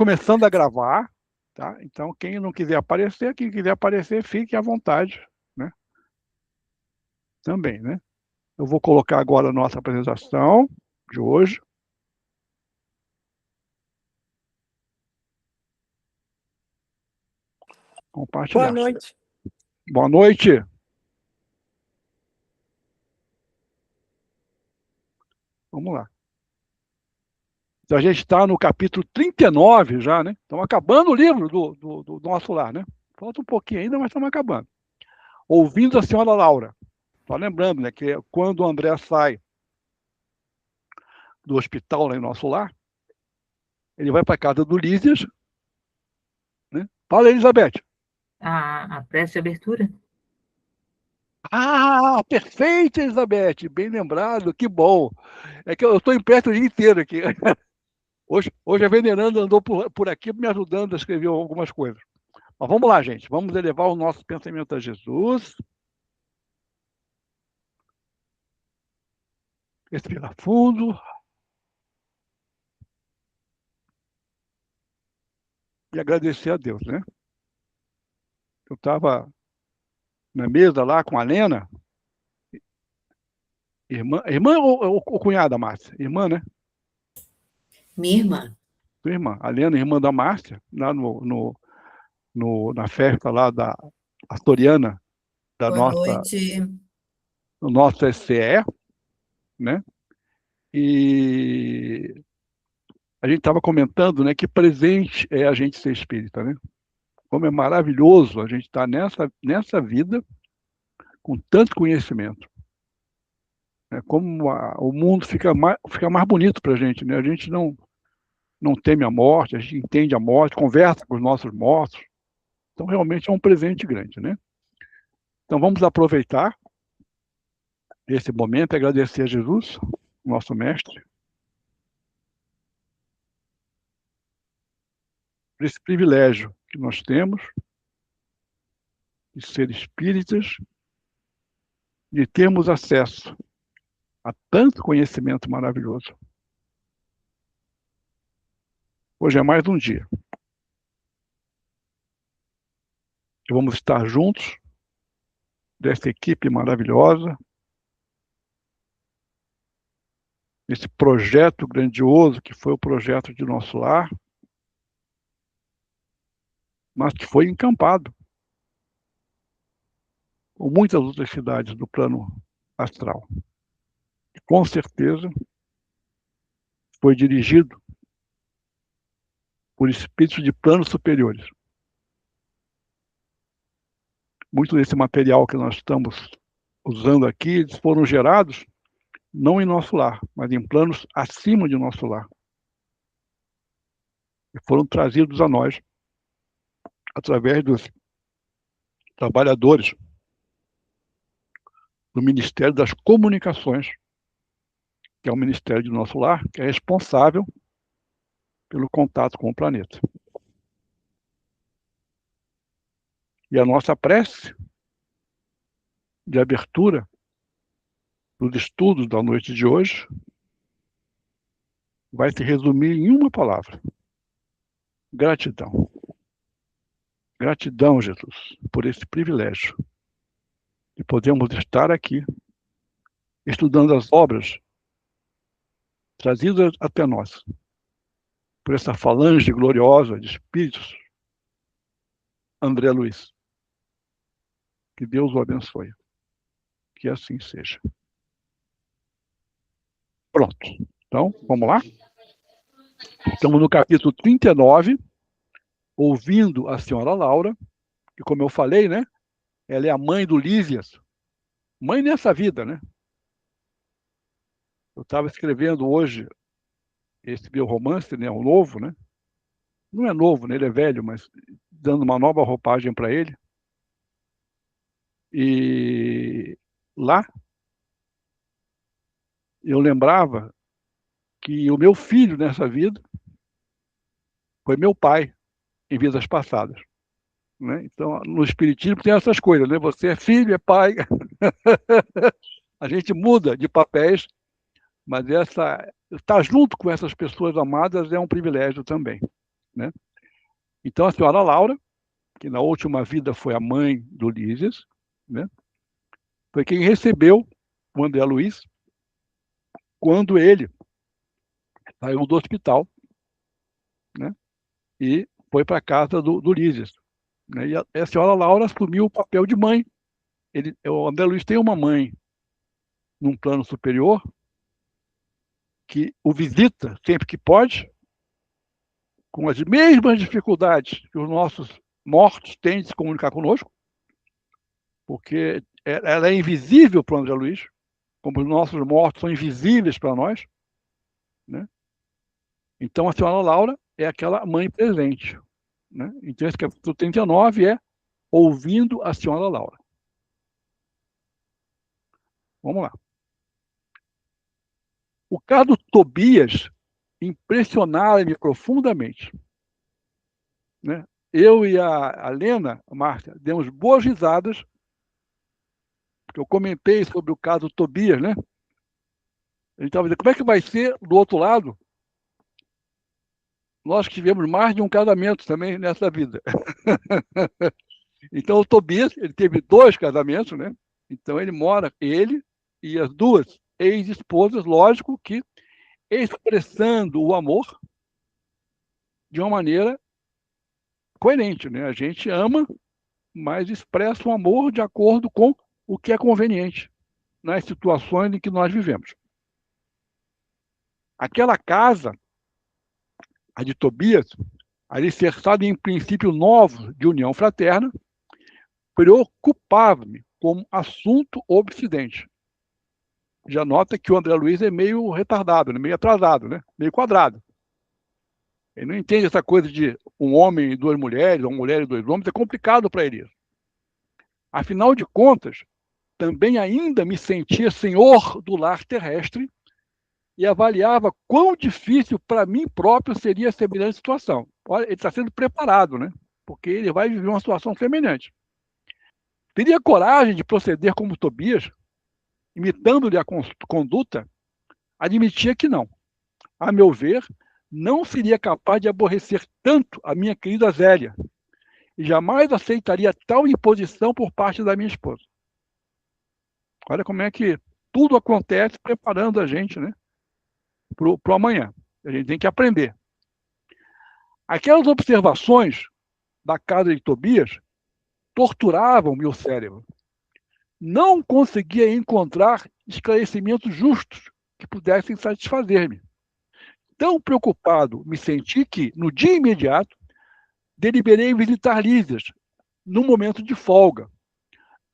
começando a gravar, tá? Então, quem quiser aparecer, fique à vontade, né? Também, né? Eu vou colocar agora a nossa apresentação de hoje. Compartilhar. Boa noite. Boa noite. Vamos lá. Então, a gente está no capítulo 39 já, né? Estamos acabando o livro do Nosso Lar, né? Falta um pouquinho ainda, mas estamos acabando. Ouvindo a senhora Laura. Só lembrando, né, que quando o André sai do hospital lá em Nosso Lar, ele vai para a casa do Lísias, né? Fala, Elizabeth. A prece de abertura? Ah, perfeito, Elizabeth. Bem lembrado, que bom. É que eu estou em perto o dia inteiro aqui. Hoje a veneranda andou por aqui me ajudando a escrever algumas coisas. Mas vamos lá, gente. Vamos elevar o nosso pensamento a Jesus. Respira fundo. E agradecer a Deus, né? Eu estava na mesa lá com a Lena. Irmã ou cunhada, Márcia? Irmã, né? Minha irmã. Tua irmã. A Lena, irmã da Márcia, lá na festa lá da Astoriana, da Boa noite. do nosso SCE, né? E a gente estava comentando, né, que presente é a gente ser espírita, né? Como é maravilhoso a gente estar nessa vida com tanto conhecimento. Né? Como o mundo fica mais bonito para a gente, né? A gente não teme a morte, a gente entende a morte, conversa com os nossos mortos. Então, realmente é um presente grande, né? Então, vamos aproveitar esse momento e agradecer a Jesus, nosso mestre, por esse privilégio que nós temos de ser espíritas, de termos acesso a tanto conhecimento maravilhoso. Hoje é mais um dia que vamos estar juntos dessa equipe maravilhosa, esse projeto grandioso que foi o projeto de Nosso Lar, mas que foi encampado com muitas outras cidades do plano astral. E, com certeza, foi dirigido por espíritos de planos superiores. Muito desse material que nós estamos usando aqui, eles foram gerados não em nosso lar, mas em planos acima de nosso lar. E foram trazidos a nós através dos trabalhadores do Ministério das Comunicações, que é o Ministério de Nosso Lar, que é responsável pelo contato com o planeta. E a nossa prece de abertura dos estudos da noite de hoje vai se resumir em uma palavra: gratidão. Gratidão, Jesus, por esse privilégio de podermos estar aqui estudando as obras trazidas até nós por essa falange gloriosa de espíritos. André Luiz. Que Deus o abençoe. Que assim seja. Pronto. Então, vamos lá? Estamos no capítulo 39, ouvindo a senhora Laura, que, como eu falei, né, ela é a mãe do Lísias. Mãe nessa vida, né? Eu estava escrevendo hoje esse meu romance, né, o novo, né? Não é novo, né? Ele é velho, mas dando uma nova roupagem para ele. E lá eu lembrava que o meu filho nessa vida foi meu pai em vidas passadas. Né? Então, no Espiritismo tem essas coisas, né? Você é filho, é pai. A gente muda de papéis, mas estar junto com essas pessoas amadas é um privilégio também. né? Então, a senhora Laura, que na última vida foi a mãe do Ulisses, né? Foi quem recebeu o André Luiz quando ele saiu do hospital, né? E foi para a casa do Ulisses, né? E a senhora Laura assumiu o papel de mãe. O André Luiz tem uma mãe num plano superior que o visita sempre que pode, com as mesmas dificuldades que os nossos mortos têm de se comunicar conosco, porque ela é invisível para o André Luiz, como os nossos mortos são invisíveis para nós, né? Então, a senhora Laura é aquela mãe presente, né? Então, esse capítulo 39 é Ouvindo a senhora Laura. Vamos lá. O caso Tobias impressionava-me profundamente, né? Eu e a Lena, a Márcia, demos boas risadas, porque eu comentei sobre o caso Tobias, né? A gente estava dizendo, como é que vai ser do outro lado? Nós que tivemos mais de um casamento também nessa vida. Então, o Tobias, ele teve 2 casamentos, né? Então, ele e as 2 ex-esposas, lógico que expressando o amor de uma maneira coerente, né? A gente ama, mas expressa o amor de acordo com o que é conveniente nas situações em que nós vivemos. Aquela casa, a de Tobias, alicerçada em princípios novos de união fraterna, preocupava-me como assunto obsidente. Já nota que o André Luiz é meio retardado, né? Meio atrasado, né? Meio quadrado. Ele não entende essa coisa de um homem e 2 mulheres, ou uma mulher e 2 homens, é complicado para ele. Afinal de contas, também ainda me sentia senhor do lar terrestre e avaliava quão difícil para mim próprio seria semelhante situação. Olha, ele está sendo preparado, né? Porque ele vai viver uma situação semelhante. Teria coragem de proceder como Tobias, imitando-lhe a conduta? Admitia que não. A meu ver, não seria capaz de aborrecer tanto a minha querida Zélia, e jamais aceitaria tal imposição por parte da minha esposa. Olha como é que tudo acontece preparando a gente, né, para o amanhã. A gente tem que aprender. Aquelas observações da casa de Tobias torturavam meu cérebro. Não conseguia encontrar esclarecimentos justos que pudessem satisfazer-me. Tão preocupado me senti que, no dia imediato, deliberei visitar Lísias, num momento de folga,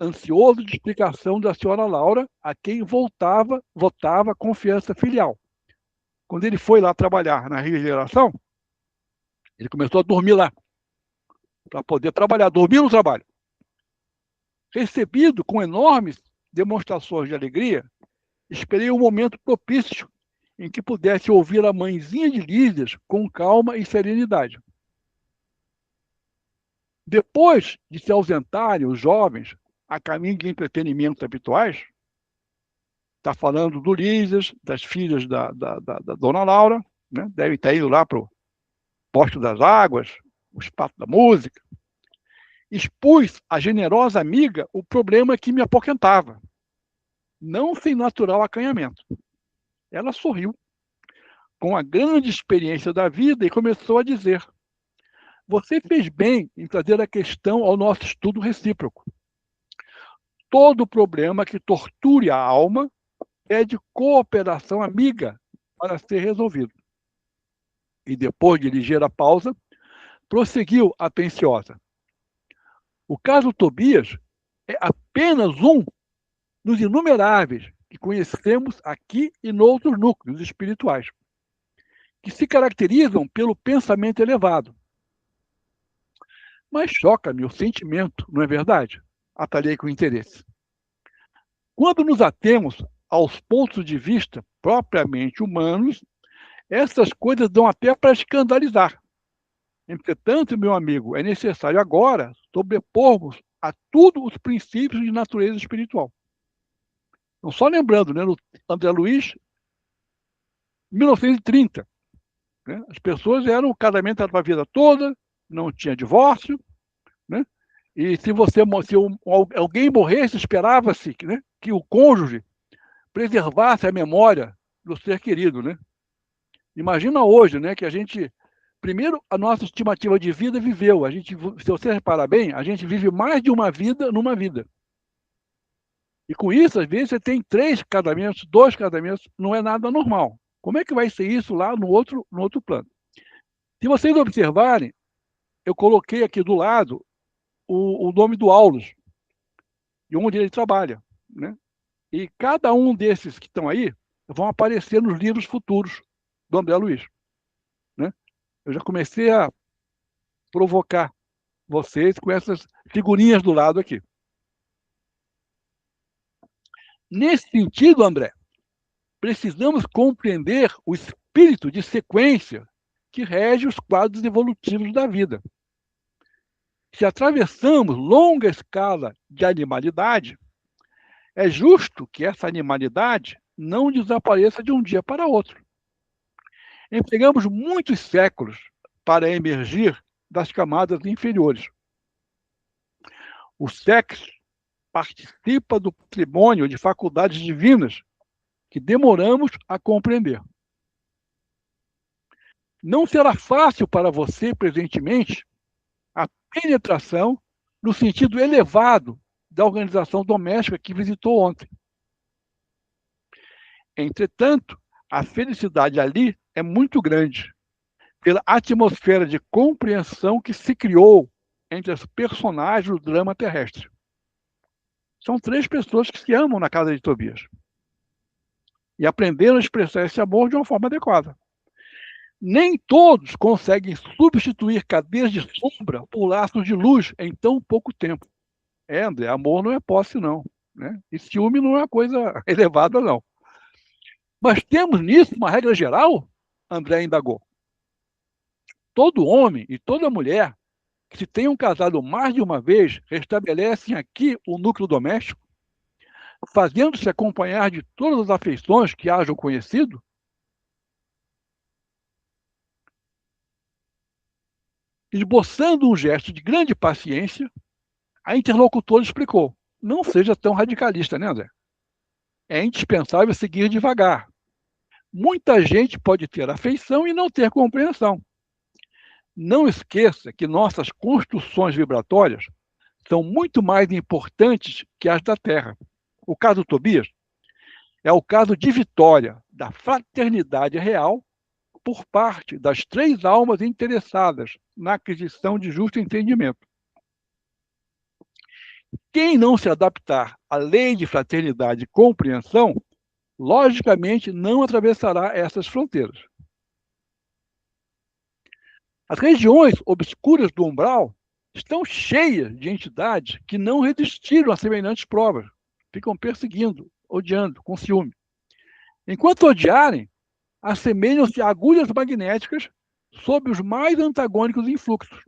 ansioso de explicação da senhora Laura, a quem votava confiança filial. Quando ele foi lá trabalhar na regeneração, ele começou a dormir lá, para poder trabalhar, dormir no trabalho. Recebido com enormes demonstrações de alegria, esperei um momento propício em que pudesse ouvir a mãezinha de Lísias com calma e serenidade. Depois de se ausentarem os jovens a caminho de entretenimentos habituais, está falando do Lísias, das filhas da dona Laura, né? Deve estar indo lá para o Posto das Águas, o Espaço da Música. Expus à generosa amiga o problema que me apoquentava, não sem natural acanhamento. Ela sorriu, com a grande experiência da vida, e começou a dizer: você fez bem em trazer a questão ao nosso estudo recíproco. Todo problema que torture a alma é de cooperação amiga para ser resolvido. E depois de ligeira pausa, prosseguiu atenciosa: o caso Tobias é apenas um dos inumeráveis que conhecemos aqui e noutros núcleos espirituais, que se caracterizam pelo pensamento elevado. Mas choca-me o sentimento, não é verdade? Atalhei com interesse. Quando nos atemos aos pontos de vista propriamente humanos, essas coisas dão até para escandalizar. Entretanto, meu amigo, é necessário agora sobrepormos a tudo os princípios de natureza espiritual. Então, só lembrando, né, no André Luiz, 1930, né? As pessoas eram, o casamento era para a vida toda, não tinha divórcio, né? E se alguém morresse, esperava-se, né, que o cônjuge preservasse a memória do ser querido, né? Imagina hoje, né, que a gente, primeiro, a nossa estimativa de vida viveu. Se você reparar bem, a gente vive mais de uma vida numa vida. E com isso, às vezes, você tem 3 casamentos, 2 casamentos, não é nada normal. Como é que vai ser isso lá no outro plano? Se vocês observarem, eu coloquei aqui do lado o nome do Aulus, de onde ele trabalha, né? E cada um desses que estão aí vão aparecer nos livros futuros do André Luiz, né? Eu já comecei a provocar vocês com essas figurinhas do lado aqui. Nesse sentido, André, precisamos compreender o espírito de sequência que rege os quadros evolutivos da vida. Se atravessamos longa escala de animalidade, é justo que essa animalidade não desapareça de um dia para outro. Empregamos muitos séculos para emergir das camadas inferiores. O sexo participa do patrimônio de faculdades divinas que demoramos a compreender. Não será fácil para você, presentemente, a penetração no sentido elevado da organização doméstica que visitou ontem. Entretanto, a felicidade ali é muito grande, pela atmosfera de compreensão que se criou entre os personagens do drama terrestre. São 3 pessoas que se amam na casa de Tobias e aprenderam a expressar esse amor de uma forma adequada. Nem todos conseguem substituir cadeias de sombra por laços de luz em tão pouco tempo. André, amor não é posse, não, né? E ciúme não é uma coisa elevada, não. Mas temos nisso uma regra geral? André indagou. Todo homem e toda mulher que se tenham casado mais de uma vez restabelecem aqui o núcleo doméstico, fazendo-se acompanhar de todas as afeições que hajam conhecido? Esboçando um gesto de grande paciência, a interlocutora explicou. Não seja tão radicalista, né, André? É indispensável seguir devagar. Muita gente pode ter afeição e não ter compreensão. Não esqueça que nossas construções vibratórias são muito mais importantes que as da Terra. O caso do Tobias é o caso de vitória da fraternidade real por parte das 3 almas interessadas na aquisição de justo entendimento. Quem não se adaptar à lei de fraternidade e compreensão, logicamente não atravessará essas fronteiras. As regiões obscuras do umbral estão cheias de entidades que não resistiram a semelhantes provas, ficam perseguindo, odiando, com ciúme. Enquanto odiarem, assemelham-se a agulhas magnéticas sob os mais antagônicos influxos.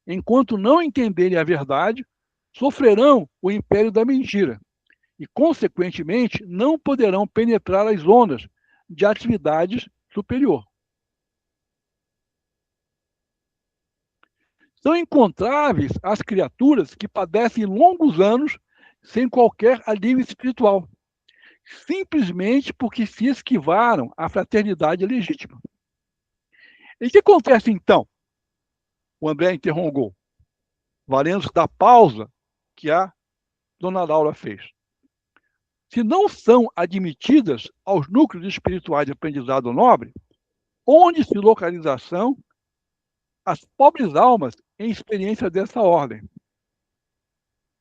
Enquanto não entenderem a verdade, sofrerão o império da mentira e, consequentemente, não poderão penetrar as zonas de atividades superior. São encontráveis as criaturas que padecem longos anos sem qualquer alívio espiritual, simplesmente porque se esquivaram à fraternidade legítima. E o que acontece então? O André interrogou, valendo-se da pausa que a dona Laura fez. Se não são admitidas aos núcleos espirituais de aprendizado nobre, onde se localização as pobres almas em experiência dessa ordem?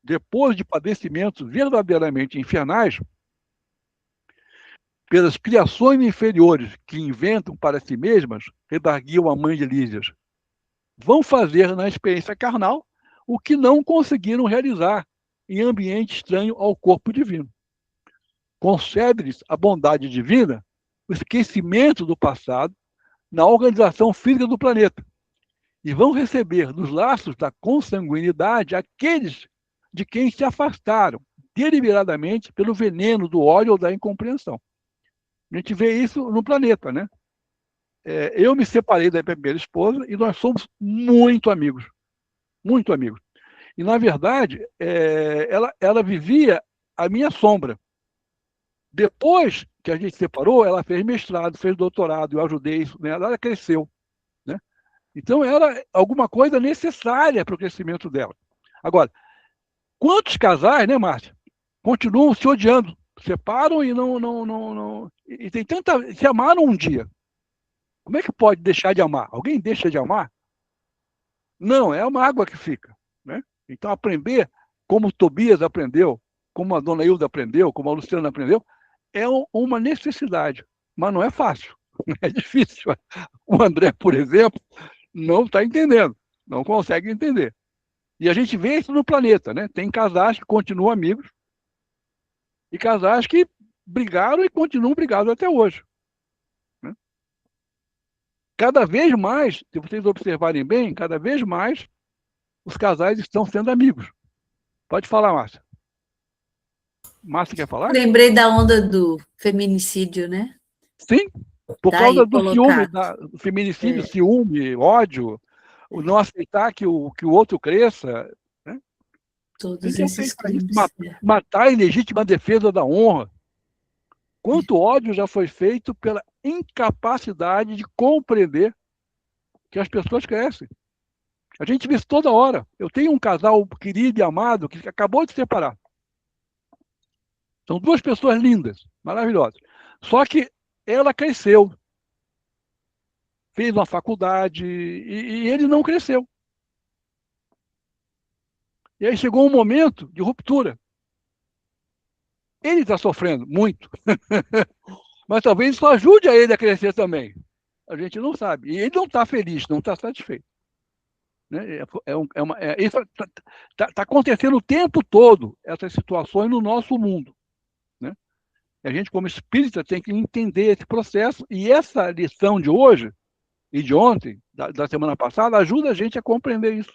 Depois de padecimentos verdadeiramente infernais, pelas criações inferiores que inventam para si mesmas, redarguiu a mãe de Lísias, vão fazer na experiência carnal o que não conseguiram realizar em ambiente estranho ao corpo divino. Concede-lhes a bondade divina o esquecimento do passado na organização física do planeta e vão receber nos laços da consanguinidade aqueles de quem se afastaram deliberadamente pelo veneno do ódio ou da incompreensão. A gente vê isso no planeta, né? eu me separei da minha primeira esposa e nós somos muito amigos. Muito amigos. E, na verdade, ela vivia a minha sombra. Depois que a gente separou, ela fez mestrado, fez doutorado, eu ajudei isso, né? Ela cresceu, né? Então, era alguma coisa necessária para o crescimento dela. Agora, quantos casais, né, Márcia, continuam se odiando, separam e não. E tem tanta. Se amaram um dia. Como é que pode deixar de amar? Alguém deixa de amar? Não, é a mágoa que fica, né? Então, aprender como o Tobias aprendeu, como a dona Hilda aprendeu, como a Luciana aprendeu, é uma necessidade, mas não é fácil, é difícil. O André, por exemplo, não está entendendo, não consegue entender. E a gente vê isso no planeta, né? Tem casais que continuam amigos e casais que brigaram e continuam brigados até hoje, né? Cada vez mais, se vocês observarem bem, cada vez mais os casais estão sendo amigos. Pode falar, Márcia. Márcia quer falar? Lembrei da onda do feminicídio, né? Sim, por Tá causa aí do ciúme, colocado. do feminicídio, ciúme, ódio, o não aceitar que o outro cresça, né? Todos Ninguém esses aceita isso, crimes. matar a ilegítima defesa da honra. Quanto ódio já foi feito pela incapacidade de compreender que as pessoas crescem. A gente vê isso toda hora. Eu tenho um casal querido e amado que acabou de se separar. São duas pessoas lindas, maravilhosas. Só que ela cresceu, fez uma faculdade e ele não cresceu. E aí chegou um momento de ruptura. Ele está sofrendo muito, mas talvez isso ajude a ele a crescer também. A gente não sabe. E ele não está feliz, não está satisfeito. Né? Isso está acontecendo o tempo todo, essas situações no nosso mundo. Né? E a gente, como espírita, tem que entender esse processo. E essa lição de hoje e de ontem, da semana passada, ajuda a gente a compreender isso.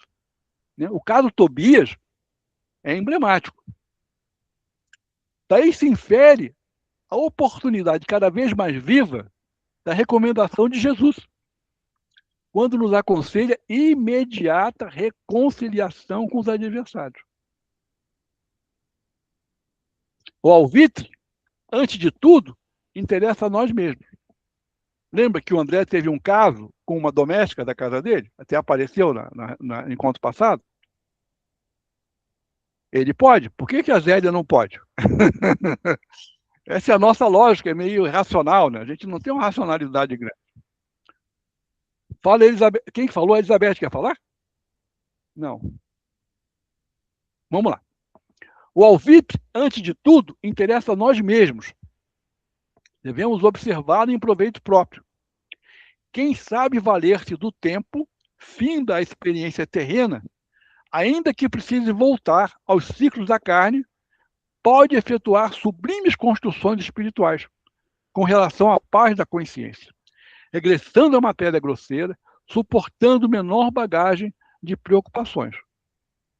Né? O caso Tobias é emblemático. Daí se infere a oportunidade cada vez mais viva da recomendação de Jesus, quando nos aconselha imediata reconciliação com os adversários. O alvitre, antes de tudo, interessa a nós mesmos. Lembra que o André teve um caso com uma doméstica da casa dele? Até apareceu no encontro passado. Ele pode? Por que a Zélia não pode? Essa é a nossa lógica, é meio irracional, né? A gente não tem uma racionalidade grande. Fala, Elizabeth. Quem falou? A Elizabeth quer falar? Não. Vamos lá. O alvitre, antes de tudo, interessa a nós mesmos. Devemos observá-lo em proveito próprio. Quem sabe valer-se do tempo, fim da experiência terrena, ainda que precise voltar aos ciclos da carne, pode efetuar sublimes construções espirituais com relação à paz da consciência, regressando à matéria grosseira, suportando menor bagagem de preocupações.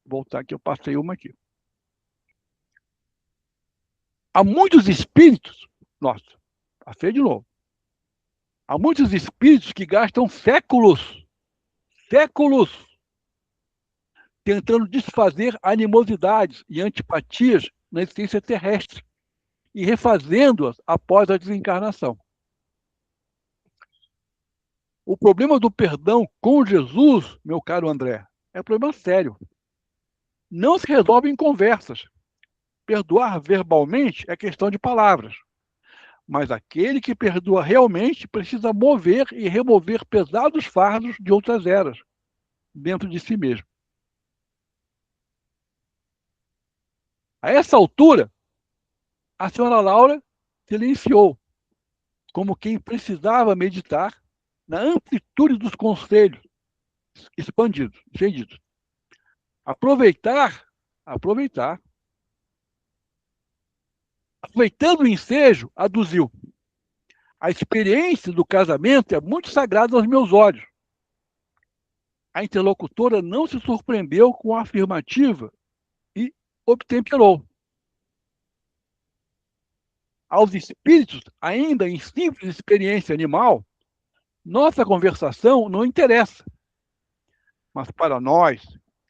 Vou voltar aqui, eu passei uma aqui. Há muitos espíritos, nossa, passei de novo. Há muitos espíritos que gastam séculos, tentando desfazer animosidades e antipatias na existência terrestre e refazendo-as após a desencarnação. O problema do perdão com Jesus, meu caro André, é um problema sério. Não se resolve em conversas. Perdoar verbalmente é questão de palavras. Mas aquele que perdoa realmente precisa mover e remover pesados fardos de outras eras dentro de si mesmo. A essa altura, a senhora Laura silenciou, como quem precisava meditar na amplitude dos conselhos expandidos, entendidos. Aproveitando o ensejo, aduziu. A experiência do casamento é muito sagrada aos meus olhos. A interlocutora não se surpreendeu com a afirmativa e obtemperou. Aos espíritos, ainda em simples experiência animal, Nossa conversação não interessa, mas para nós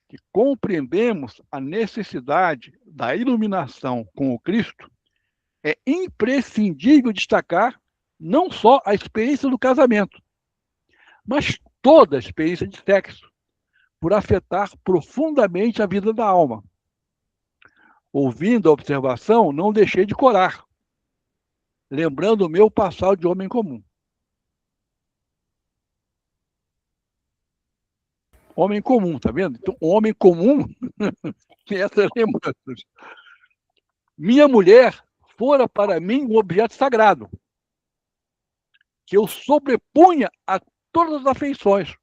que compreendemos a necessidade da iluminação com o Cristo, é imprescindível destacar não só a experiência do casamento, mas toda a experiência de sexo, por afetar profundamente a vida da alma. Ouvindo a observação, não deixei de corar, lembrando o meu passado de homem comum. Homem comum, tá vendo? Então, homem comum tem essas lembranças. Minha mulher fora para mim um objeto sagrado, que eu sobrepunha a todas as afeições.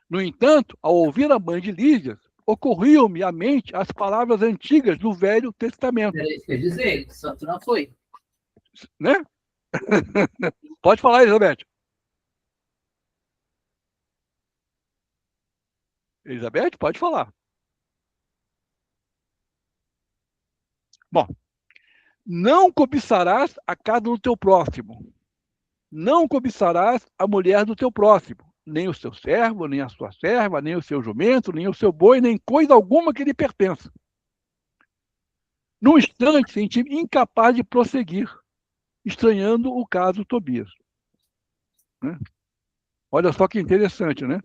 No entanto, ao ouvir a mãe de Lídia, ocorriam-me à mente as palavras antigas do Velho Testamento. Era isso que eu ia dizer, o santo não foi. Né? Pode falar, Elizabeth. Elizabeth, pode falar. Bom, não cobiçarás a casa do teu próximo. Não cobiçarás a mulher do teu próximo, nem o seu servo, nem a sua serva, nem o seu jumento, nem o seu boi, nem coisa alguma que lhe pertença. Num instante, senti-me incapaz de prosseguir, estranhando o caso Tobias. Né? Olha só que interessante, né?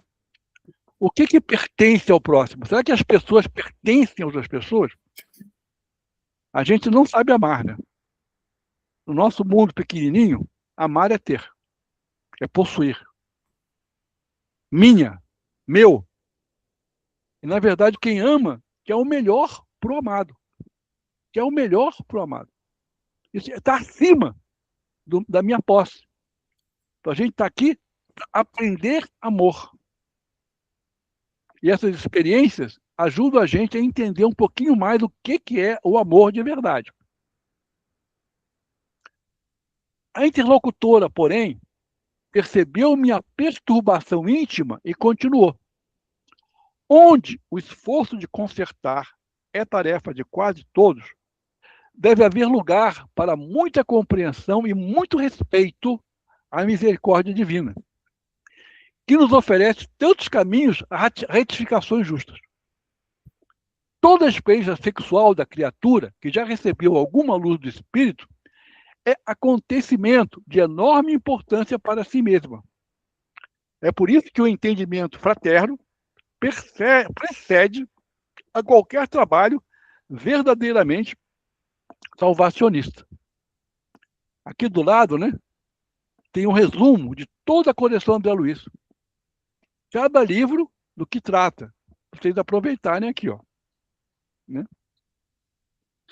O que pertence ao próximo? Será que as pessoas pertencem às outras pessoas? A gente não sabe amar, né? No nosso mundo pequenininho, amar é ter, é possuir. Minha, meu. E, na verdade, quem ama quer o melhor para o amado. Quer o melhor para o amado. Isso está acima da minha posse. Então, a gente está aqui para aprender amor. E essas experiências ajudam a gente a entender um pouquinho mais o que é o amor de verdade. A interlocutora, porém, percebeu minha perturbação íntima e continuou. Onde o esforço de consertar é tarefa de quase todos, deve haver lugar para muita compreensão e muito respeito à misericórdia divina, que nos oferece tantos caminhos a retificações justas. Toda a experiência sexual da criatura que já recebeu alguma luz do Espírito é acontecimento de enorme importância para si mesma. É por isso que o entendimento fraterno precede a qualquer trabalho verdadeiramente salvacionista. Aqui do lado, né, tem um resumo de toda a coleção André Luiz. Cada livro do que trata. Para vocês aproveitarem aqui, ó. Né?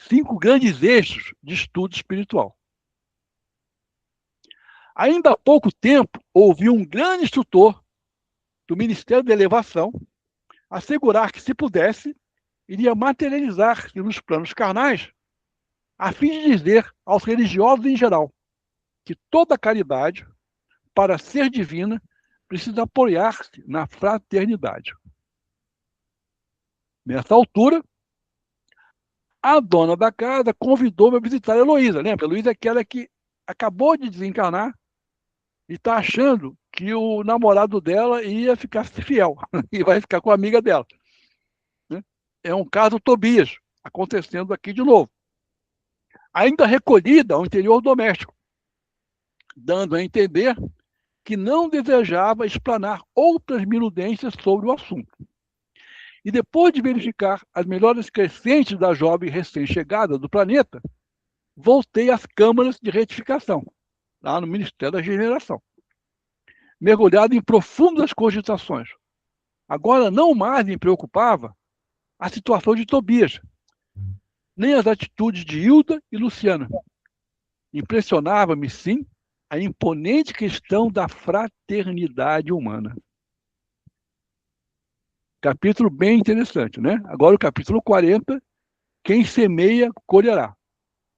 5 grandes eixos de estudo espiritual. Ainda há pouco tempo, ouvi um grande instrutor do Ministério da Elevação assegurar que, se pudesse, iria materializar-se nos planos carnais, a fim de dizer aos religiosos em geral que toda caridade, para ser divina, precisa apoiar-se na fraternidade. Nessa altura, a dona da casa convidou-me a visitar a Heloísa. Lembra? A Heloísa é aquela que acabou de desencarnar e está achando que o namorado dela ia ficar fiel e vai ficar com a amiga dela. Né? É um caso Tobias acontecendo aqui de novo. Ainda recolhida ao interior doméstico, dando a entender que não desejava explanar outras minudências sobre o assunto. E depois de verificar as melhores crescentes da jovem recém-chegada do planeta, voltei às câmaras de retificação, lá no Ministério da Regeneração, mergulhado em profundas cogitações. Agora não mais me preocupava a situação de Tobias, nem as atitudes de Hilda e Luciana. Impressionava-me, sim, a imponente questão da fraternidade humana. Capítulo bem interessante, né? Agora o capítulo 40, quem semeia, colherá.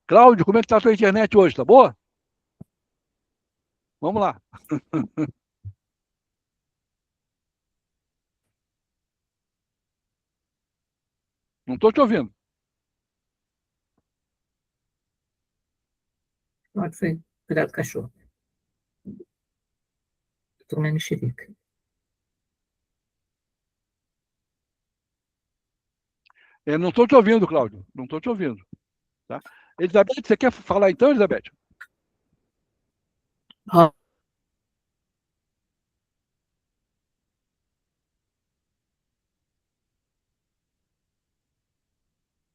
Cláudio, como é que está a sua internet hoje? Tá boa? Vamos lá. Não estou te ouvindo. Pode ser. Cuidado com o cachorro. tu uma mexerica. Eu não estou te ouvindo, Cláudio. Não estou te ouvindo. Tá? Elizabeth, você quer falar então, Elizabeth? Ó,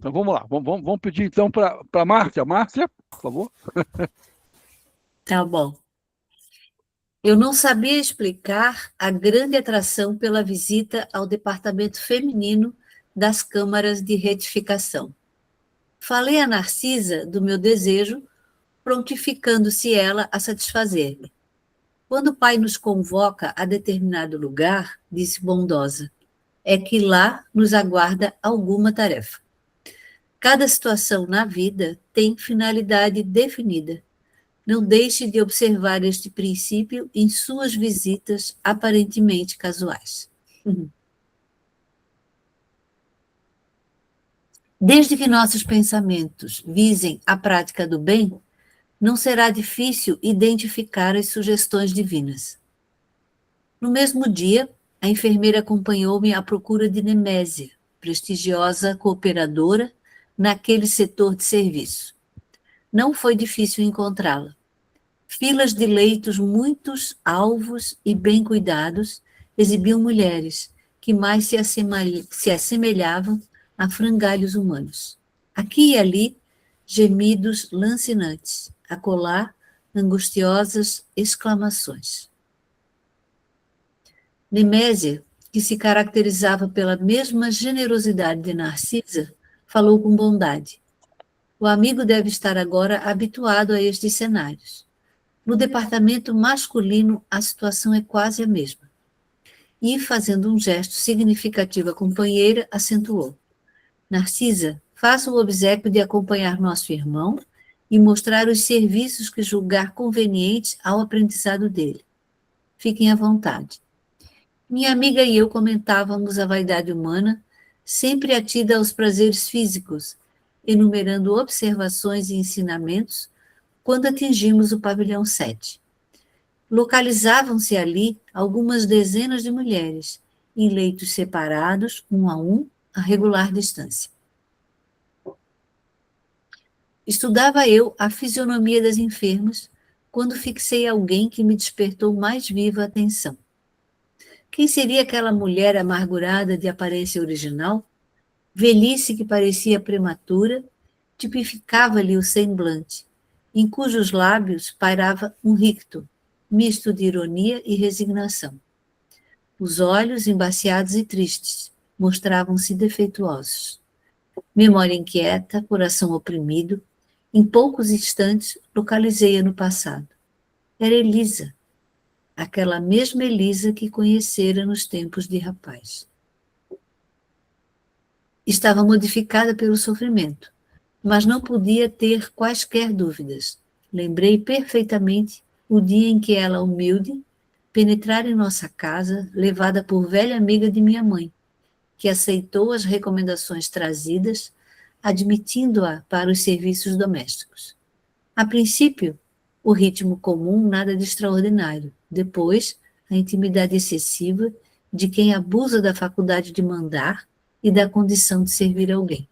Então vamos lá. Vamos pedir então para a Márcia. Márcia, por favor. Tá bom. Eu não sabia explicar a grande atração pela visita ao departamento feminino das câmaras de retificação. Falei a Narcisa do meu desejo, prontificando-se ela a satisfazer-me. Quando o pai nos convoca a determinado lugar, disse bondosa, é que lá nos aguarda alguma tarefa. Cada situação na vida tem finalidade definida. Não deixe de observar este princípio em suas visitas aparentemente casuais. Desde que nossos pensamentos visem a prática do bem, não será difícil identificar as sugestões divinas. No mesmo dia, a enfermeira acompanhou-me à procura de Nemésia, prestigiosa cooperadora naquele setor de serviço. Não foi difícil encontrá-la. Filas de leitos muitos alvos e bem cuidados exibiam mulheres que mais se assemelhavam a frangalhos humanos. Aqui e ali, gemidos lancinantes, acolá, angustiosas exclamações. Nemésia, que se caracterizava pela mesma generosidade de Narcisa, falou com bondade. O amigo deve estar agora habituado a estes cenários. No departamento masculino, a situação é quase a mesma. E, fazendo um gesto significativo à companheira, acentuou. Narcisa, faça o obséquio de acompanhar nosso irmão e mostrar os serviços que julgar convenientes ao aprendizado dele. Fiquem à vontade. Minha amiga e eu comentávamos a vaidade humana, sempre atida aos prazeres físicos, enumerando observações e ensinamentos, quando atingimos o pavilhão 7. Localizavam-se ali algumas dezenas de mulheres, em leitos separados, um, a regular distância. Estudava eu a fisionomia das enfermas, quando fixei alguém que me despertou mais viva atenção. Quem seria aquela mulher amargurada de aparência original? Velhice que parecia prematura, tipificava-lhe o semblante, em cujos lábios pairava um ricto, misto de ironia e resignação. Os olhos, embaciados e tristes, mostravam-se defeituosos. Memória inquieta, coração oprimido, em poucos instantes localizei-a no passado. Era Elisa, aquela mesma Elisa que conhecera nos tempos de rapaz. Estava modificada pelo sofrimento, mas não podia ter quaisquer dúvidas. Lembrei perfeitamente o dia em que ela, humilde, penetrara em nossa casa, levada por velha amiga de minha mãe, que aceitou as recomendações trazidas, admitindo-a para os serviços domésticos. A princípio, o ritmo comum, nada de extraordinário. Depois, a intimidade excessiva de quem abusa da faculdade de mandar e da condição de servir alguém.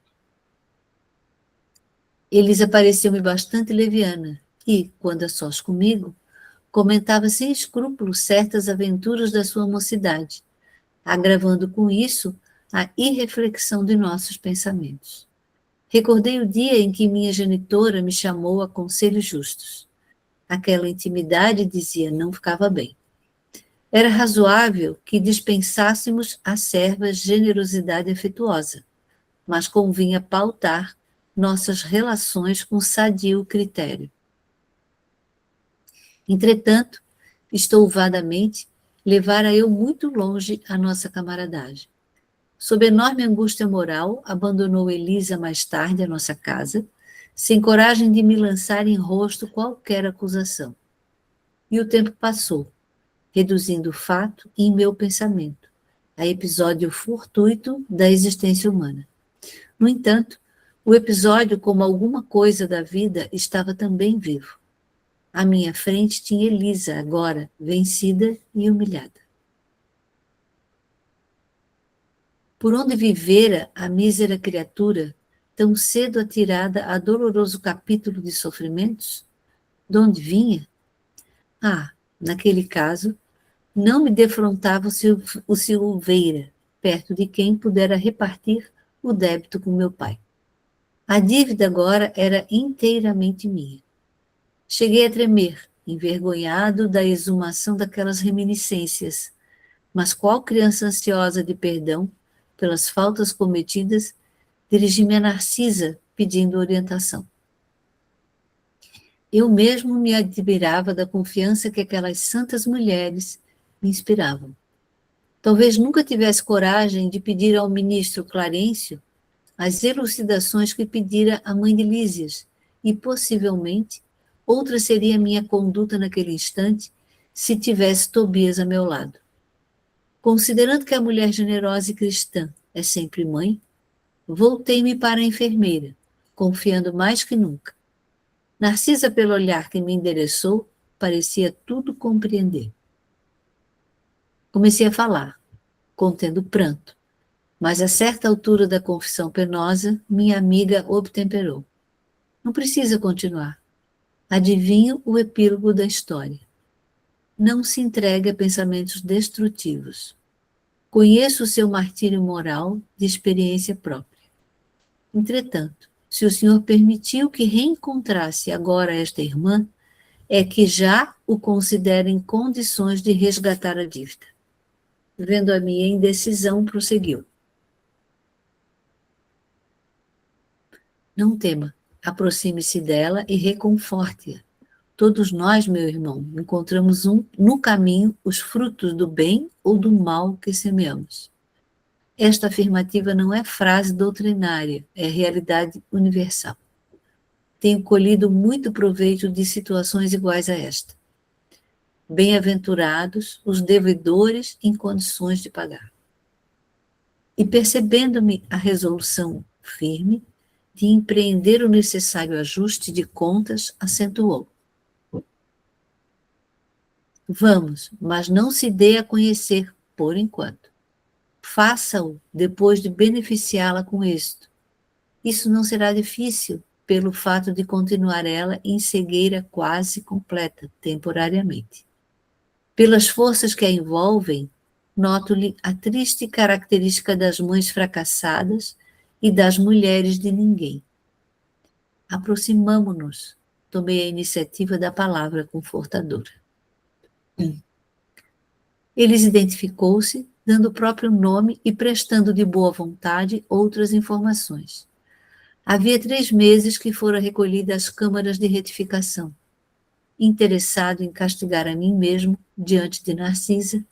Elisa pareceu-me bastante leviana e, quando a sós comigo, comentava sem escrúpulos certas aventuras da sua mocidade, agravando com isso a irreflexão de nossos pensamentos. Recordei o dia em que minha genitora me chamou a conselhos justos. Aquela intimidade, dizia, não ficava bem. Era razoável que dispensássemos à serva generosidade afetuosa, mas convinha pautar nossas relações com sadio critério. Entretanto, estouvadamente, levara eu muito longe a nossa camaradagem. Sob enorme angústia moral, abandonou Elisa mais tarde a nossa casa, sem coragem de me lançar em rosto qualquer acusação. E o tempo passou, reduzindo o fato em meu pensamento, a episódio fortuito da existência humana. No entanto, o episódio, como alguma coisa da vida, estava também vivo. À minha frente tinha Elisa, agora vencida e humilhada. Por onde vivera a mísera criatura, tão cedo atirada a doloroso capítulo de sofrimentos? De onde vinha? Ah, naquele caso, não me defrontava o Silveira, perto de quem pudera repartir o débito com meu pai. A dívida agora era inteiramente minha. Cheguei a tremer, envergonhado da exumação daquelas reminiscências, mas qual criança ansiosa de perdão pelas faltas cometidas, dirigi-me a Narcisa pedindo orientação. Eu mesmo me admirava da confiança que aquelas santas mulheres me inspiravam. Talvez nunca tivesse coragem de pedir ao ministro Clarencio as elucidações que pedira a mãe de Lísias, e possivelmente outra seria a minha conduta naquele instante se tivesse Tobias a meu lado. Considerando que a mulher generosa e cristã é sempre mãe, voltei-me para a enfermeira, confiando mais que nunca. Narcisa, pelo olhar que me endereçou, parecia tudo compreender. Comecei a falar, contendo pranto, mas a certa altura da confissão penosa, minha amiga obtemperou. Não precisa continuar. Adivinho o epílogo da história. Não se entregue a pensamentos destrutivos. Conheço o seu martírio moral de experiência própria. Entretanto, se o senhor permitiu que reencontrasse agora esta irmã, é que já o considera em condições de resgatar a dívida. Vendo a minha indecisão, prosseguiu. Não tema, aproxime-se dela e reconforte-a. Todos nós, meu irmão, encontramos no caminho os frutos do bem ou do mal que semeamos. Esta afirmativa não é frase doutrinária, é realidade universal. Tenho colhido muito proveito de situações iguais a esta. Bem-aventurados os devedores em condições de pagar. E percebendo-me a resolução firme de empreender o necessário ajuste de contas, acentuou. Vamos, mas não se dê a conhecer por enquanto. Faça-o depois de beneficiá-la com êxito. Isso não será difícil, pelo fato de continuar ela em cegueira quase completa, temporariamente. Pelas forças que a envolvem, noto-lhe a triste característica das mães fracassadas e das mulheres de ninguém. Aproximamo-nos. Tomei a iniciativa da palavra confortadora. Eles identificou-se, dando o próprio nome e prestando de boa vontade outras informações. Havia 3 meses que fora recolhida às câmaras de retificação. Interessado em castigar a mim mesmo, diante de Narcisa,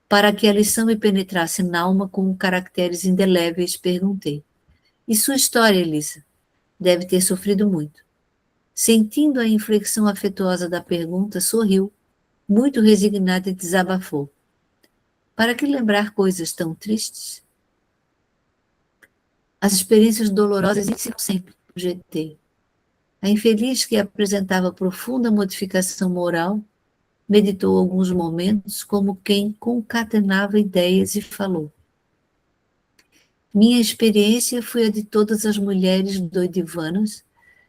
para que a lição me penetrasse na alma com caracteres indeléveis, perguntei. E sua história, Elisa? Deve ter sofrido muito. Sentindo a inflexão afetuosa da pergunta, sorriu, muito resignada e desabafou. Para que lembrar coisas tão tristes? As experiências dolorosas existem sempre, projetei. A infeliz, que apresentava profunda modificação moral, meditou alguns momentos como quem concatenava ideias e falou. Minha experiência foi a de todas as mulheres doidivanas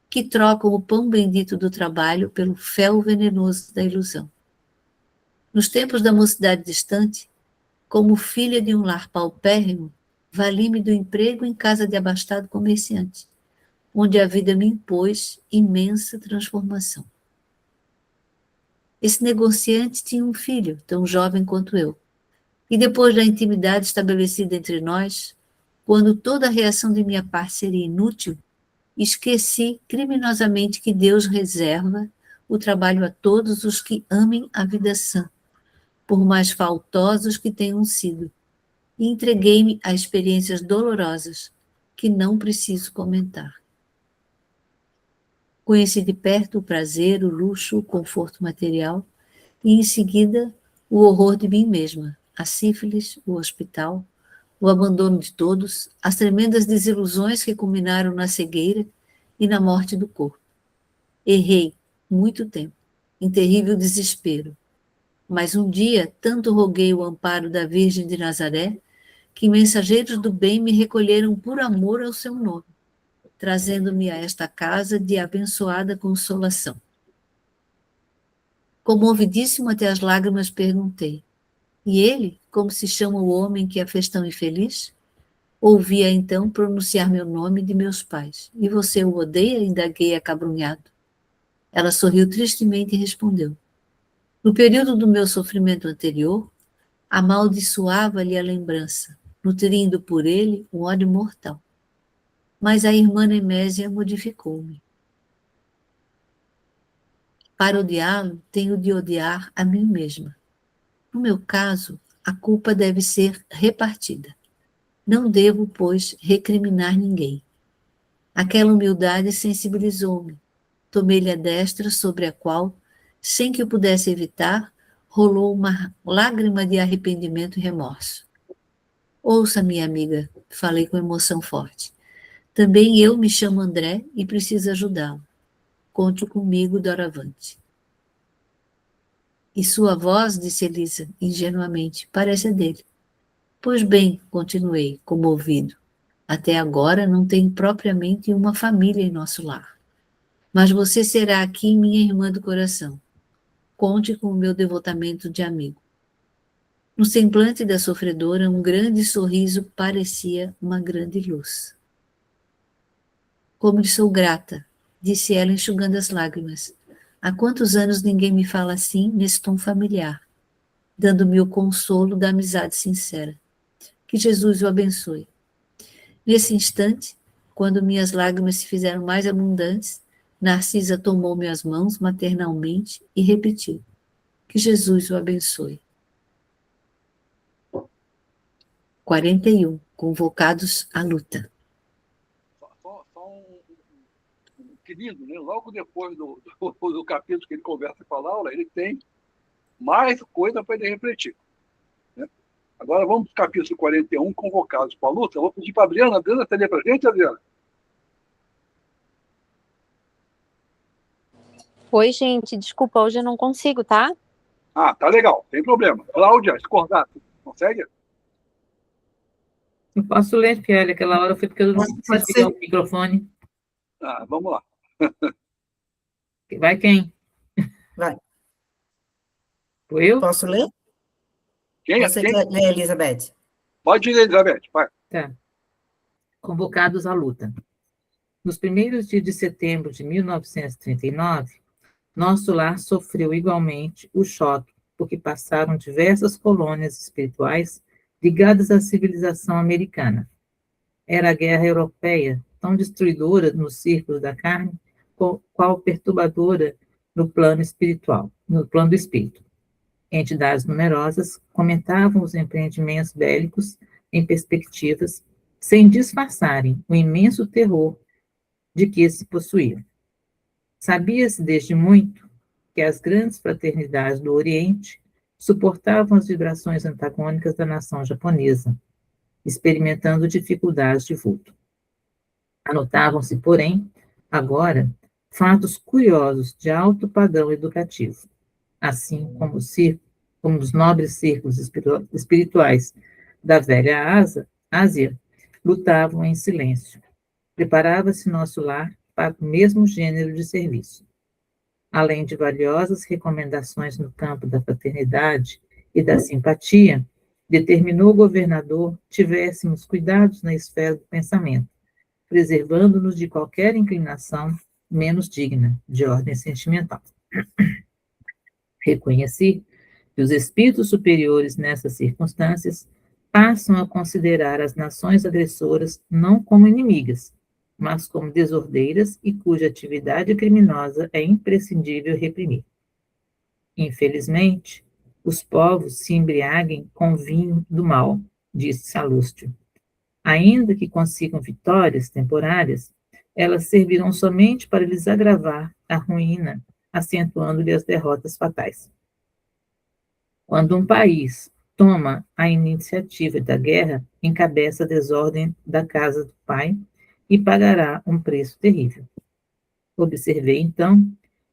que trocam o pão bendito do trabalho pelo fel venenoso da ilusão. Nos tempos da mocidade distante, como filha de um lar paupérrimo, vali-me do emprego em casa de abastado comerciante, onde a vida me impôs imensa transformação. Esse negociante tinha um filho, tão jovem quanto eu, e depois da intimidade estabelecida entre nós, quando toda a reação de minha parte seria inútil, esqueci criminosamente que Deus reserva o trabalho a todos os que amem a vida sã, por mais faltosos que tenham sido, e entreguei-me a experiências dolorosas que não preciso comentar. Conheci de perto o prazer, o luxo, o conforto material e, em seguida, o horror de mim mesma, a sífilis, o hospital, o abandono de todos, as tremendas desilusões que culminaram na cegueira e na morte do corpo. Errei muito tempo, em terrível desespero. Mas um dia, tanto roguei o amparo da Virgem de Nazaré, que mensageiros do bem me recolheram por amor ao seu nome, trazendo-me a esta casa de abençoada consolação. Comovidíssimo até as lágrimas, perguntei: e ele, como se chama o homem que a fez tão infeliz? Ouvia então pronunciar meu nome e de meus pais. E você o odeia? Indaguei acabrunhado. Ela sorriu tristemente e respondeu: no período do meu sofrimento anterior, amaldiçoava-lhe a lembrança, nutrindo por ele um ódio mortal. Mas a irmã Nemésia modificou-me. Para odiá-lo, tenho de odiar a mim mesma. No meu caso, a culpa deve ser repartida. Não devo, pois, recriminar ninguém. Aquela humildade sensibilizou-me. Tomei-lhe a destra sobre a qual, sem que eu pudesse evitar, rolou uma lágrima de arrependimento e remorso. Ouça, minha amiga, falei com emoção forte. Também eu me chamo André e preciso ajudá-lo. Conte comigo doravante. E sua voz, disse Elisa, ingenuamente, parece a dele. Pois bem, continuei, comovido. Até agora não tenho propriamente uma família em nosso lar. Mas você será aqui minha irmã do coração. Conte com o meu devotamento de amigo. No semblante da sofredora, um grande sorriso parecia uma grande luz. Como lhe sou grata, disse ela enxugando as lágrimas. Há quantos anos ninguém me fala assim, nesse tom familiar, dando-me o consolo da amizade sincera. Que Jesus o abençoe. Nesse instante, quando minhas lágrimas se fizeram mais abundantes, Narcisa tomou minhas mãos maternalmente e repetiu: que Jesus o abençoe. 41. Convocados à luta. Que lindo, né? Logo depois do capítulo que ele conversa com a Laura, ele tem mais coisa para ele refletir. Né? Agora vamos para o capítulo 41, convocados para a luta. Eu vou pedir para a Adriana. Adriana, está ali para a gente, Adriana? Oi, gente, desculpa, hoje eu não consigo, tá? Ah, tá legal, tem problema. Cláudia, discordar, consegue? Eu posso ler, Fiel, aquela hora foi porque eu não Pode consegui ligar ser. o microfone. Ah, vamos lá. Vai quem? Vai. Foi eu? Posso ler? Quem? Você quer ler, Elizabeth? Pode ir, Elizabeth, vai. Tá. Convocados à luta. Nos primeiros dias de setembro de 1939, nosso lar sofreu igualmente o choque, porque passaram diversas colônias espirituais ligadas à civilização americana. Era a guerra europeia, tão destruidora nos círculos da carne, qual perturbadora no plano espiritual, no plano do espírito. Entidades numerosas comentavam os empreendimentos bélicos em perspectivas, sem disfarçarem o imenso terror de que se possuíam. Sabia-se desde muito que as grandes fraternidades do Oriente suportavam as vibrações antagônicas da nação japonesa, experimentando dificuldades de vulto. Anotavam-se, porém, agora, fatos curiosos de alto padrão educativo, assim como os nobres círculos espirituais da velha Ásia lutavam em silêncio. Preparava-se nosso lar para o mesmo gênero de serviço. Além de valiosas recomendações no campo da fraternidade e da simpatia, determinou o governador tivéssemos cuidados na esfera do pensamento, preservando-nos de qualquer inclinação menos digna, de ordem sentimental. Reconheci que os espíritos superiores, nessas circunstâncias, passam a considerar as nações agressoras não como inimigas, mas como desordeiras e cuja atividade criminosa é imprescindível reprimir. Infelizmente, os povos se embriaguem com vinho do mal, disse Salustio. Ainda que consigam vitórias temporárias, elas servirão somente para lhes agravar a ruína, acentuando-lhe as derrotas fatais. Quando um país toma a iniciativa da guerra, encabeça a desordem da casa do pai e pagará um preço terrível. Observei, então,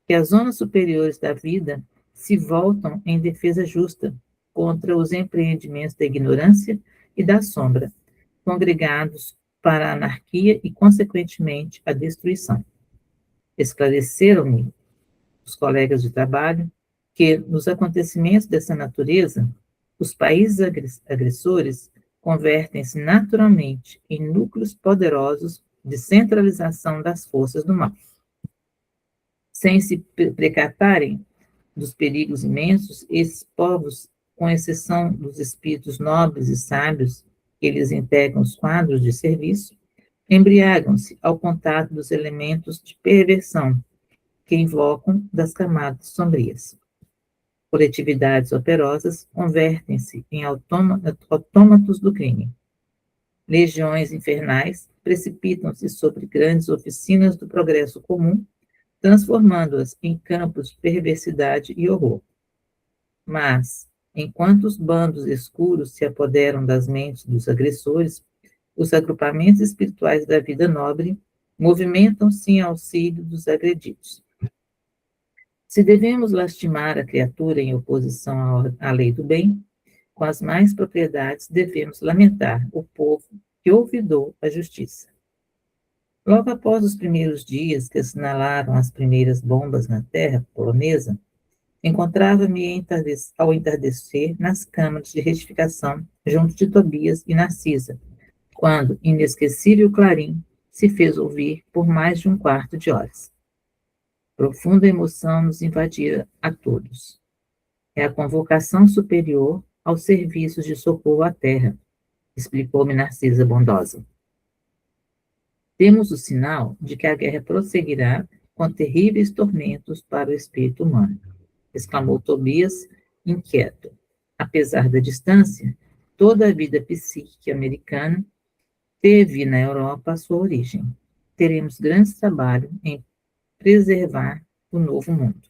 que as zonas superiores da vida se voltam em defesa justa contra os empreendimentos da ignorância e da sombra, congregados para a anarquia e, consequentemente, a destruição. Esclareceram-me os colegas de trabalho que, nos acontecimentos dessa natureza, os países agressores convertem-se naturalmente em núcleos poderosos de centralização das forças do mal. Sem se precatarem dos perigos imensos, esses povos, com exceção dos espíritos nobres e sábios que eles integram os quadros de serviço, embriagam-se ao contato dos elementos de perversão que invocam das camadas sombrias. Coletividades operosas convertem-se em autômatos do crime. Legiões infernais precipitam-se sobre grandes oficinas do progresso comum, transformando-as em campos de perversidade e horror. Mas, enquanto os bandos escuros se apoderam das mentes dos agressores, os agrupamentos espirituais da vida nobre movimentam-se em auxílio dos agredidos. Se devemos lastimar a criatura em oposição à lei do bem, com as mais propriedades devemos lamentar o povo que olvidou a justiça. Logo após os primeiros dias que assinalaram as primeiras bombas na terra polonesa, encontrava-me ao entardecer nas câmaras de retificação junto de Tobias e Narcisa, quando inesquecível clarim se fez ouvir por mais de um quarto de horas. Profunda emoção nos invadira a todos. É a convocação superior aos serviços de socorro à terra, explicou-me Narcisa bondosa. Temos o sinal de que a guerra prosseguirá com terríveis tormentos para o espírito humano, exclamou Tobias, inquieto. Apesar da distância, toda a vida psíquica americana teve na Europa a sua origem. Teremos grande trabalho em preservar o novo mundo.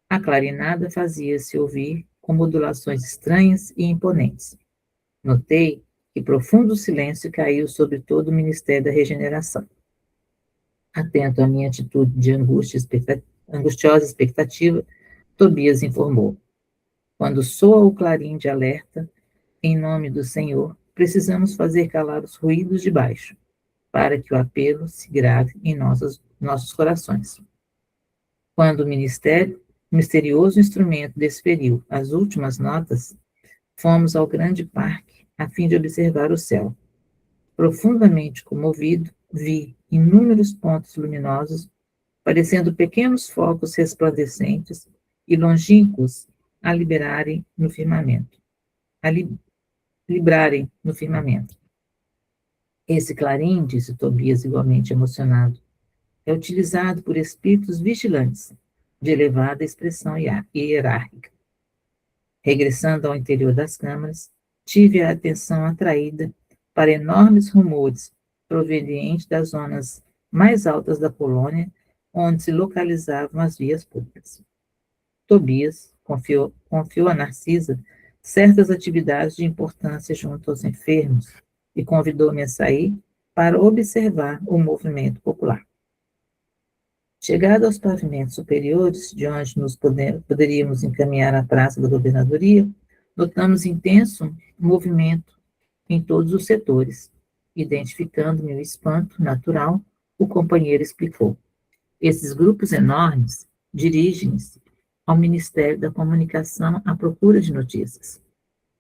A clarinada fazia-se ouvir com modulações estranhas e imponentes. Notei que profundo silêncio caiu sobre todo o Ministério da Regeneração. Atento à minha atitude de angustiosa expectativa, Tobias informou. Quando soa o clarim de alerta, em nome do Senhor, precisamos fazer calar os ruídos de baixo, para que o apelo se grave em nossos corações. Quando o misterioso instrumento desferiu as últimas notas, fomos ao grande parque a fim de observar o céu. Profundamente comovido, vi inúmeros pontos luminosos, parecendo pequenos focos resplandecentes e longínquos a librarem no firmamento. Esse clarim, disse Tobias igualmente emocionado, é utilizado por espíritos vigilantes, de elevada expressão hierárquica. Regressando ao interior das câmaras, tive a atenção atraída para enormes rumores provenientes das zonas mais altas da Polônia, onde se localizavam as vias públicas. Tobias confiou a Narcisa certas atividades de importância junto aos enfermos e convidou-me a sair para observar o movimento popular. Chegado aos pavimentos superiores, de onde nos poderíamos encaminhar à praça da governadoria, notamos intenso movimento em todos os setores. Identificando meu espanto natural, o companheiro explicou. Esses grupos enormes dirigem-se ao Ministério da Comunicação à procura de notícias.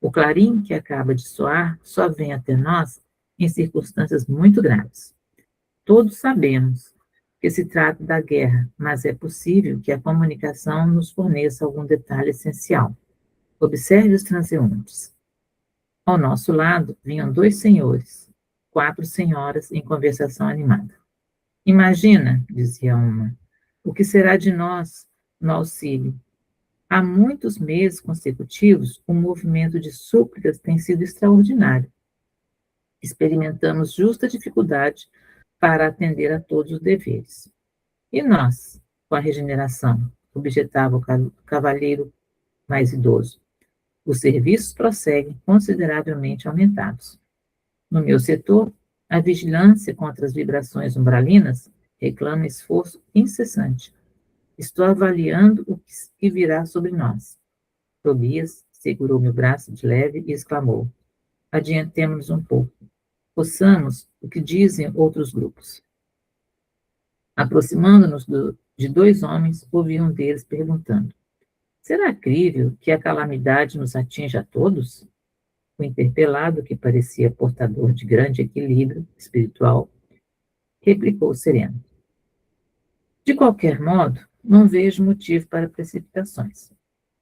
O clarim que acaba de soar só vem até nós em circunstâncias muito graves. Todos sabemos que se trata da guerra, mas é possível que a comunicação nos forneça algum detalhe essencial. Observe os transeuntes. Ao nosso lado vinham 2 senhores, 4 senhoras em conversação animada. Imagina, dizia uma, o que será de nós no auxílio. Há muitos meses consecutivos, o movimento de súplicas tem sido extraordinário. Experimentamos justa dificuldade para atender a todos os deveres. E nós, com a regeneração, objetava o cavalheiro mais idoso. Os serviços prosseguem consideravelmente aumentados. No meu setor, a vigilância contra as vibrações umbralinas reclama esforço incessante. Estou avaliando o que virá sobre nós. Tobias segurou meu braço de leve e exclamou: adiantemo-nos um pouco. Ouçamos o que dizem outros grupos. Aproximando-nos de dois homens, ouvi um deles perguntando: será crível que a calamidade nos atinja a todos? O interpelado, que parecia portador de grande equilíbrio espiritual, replicou sereno: de qualquer modo, não vejo motivo para precipitações.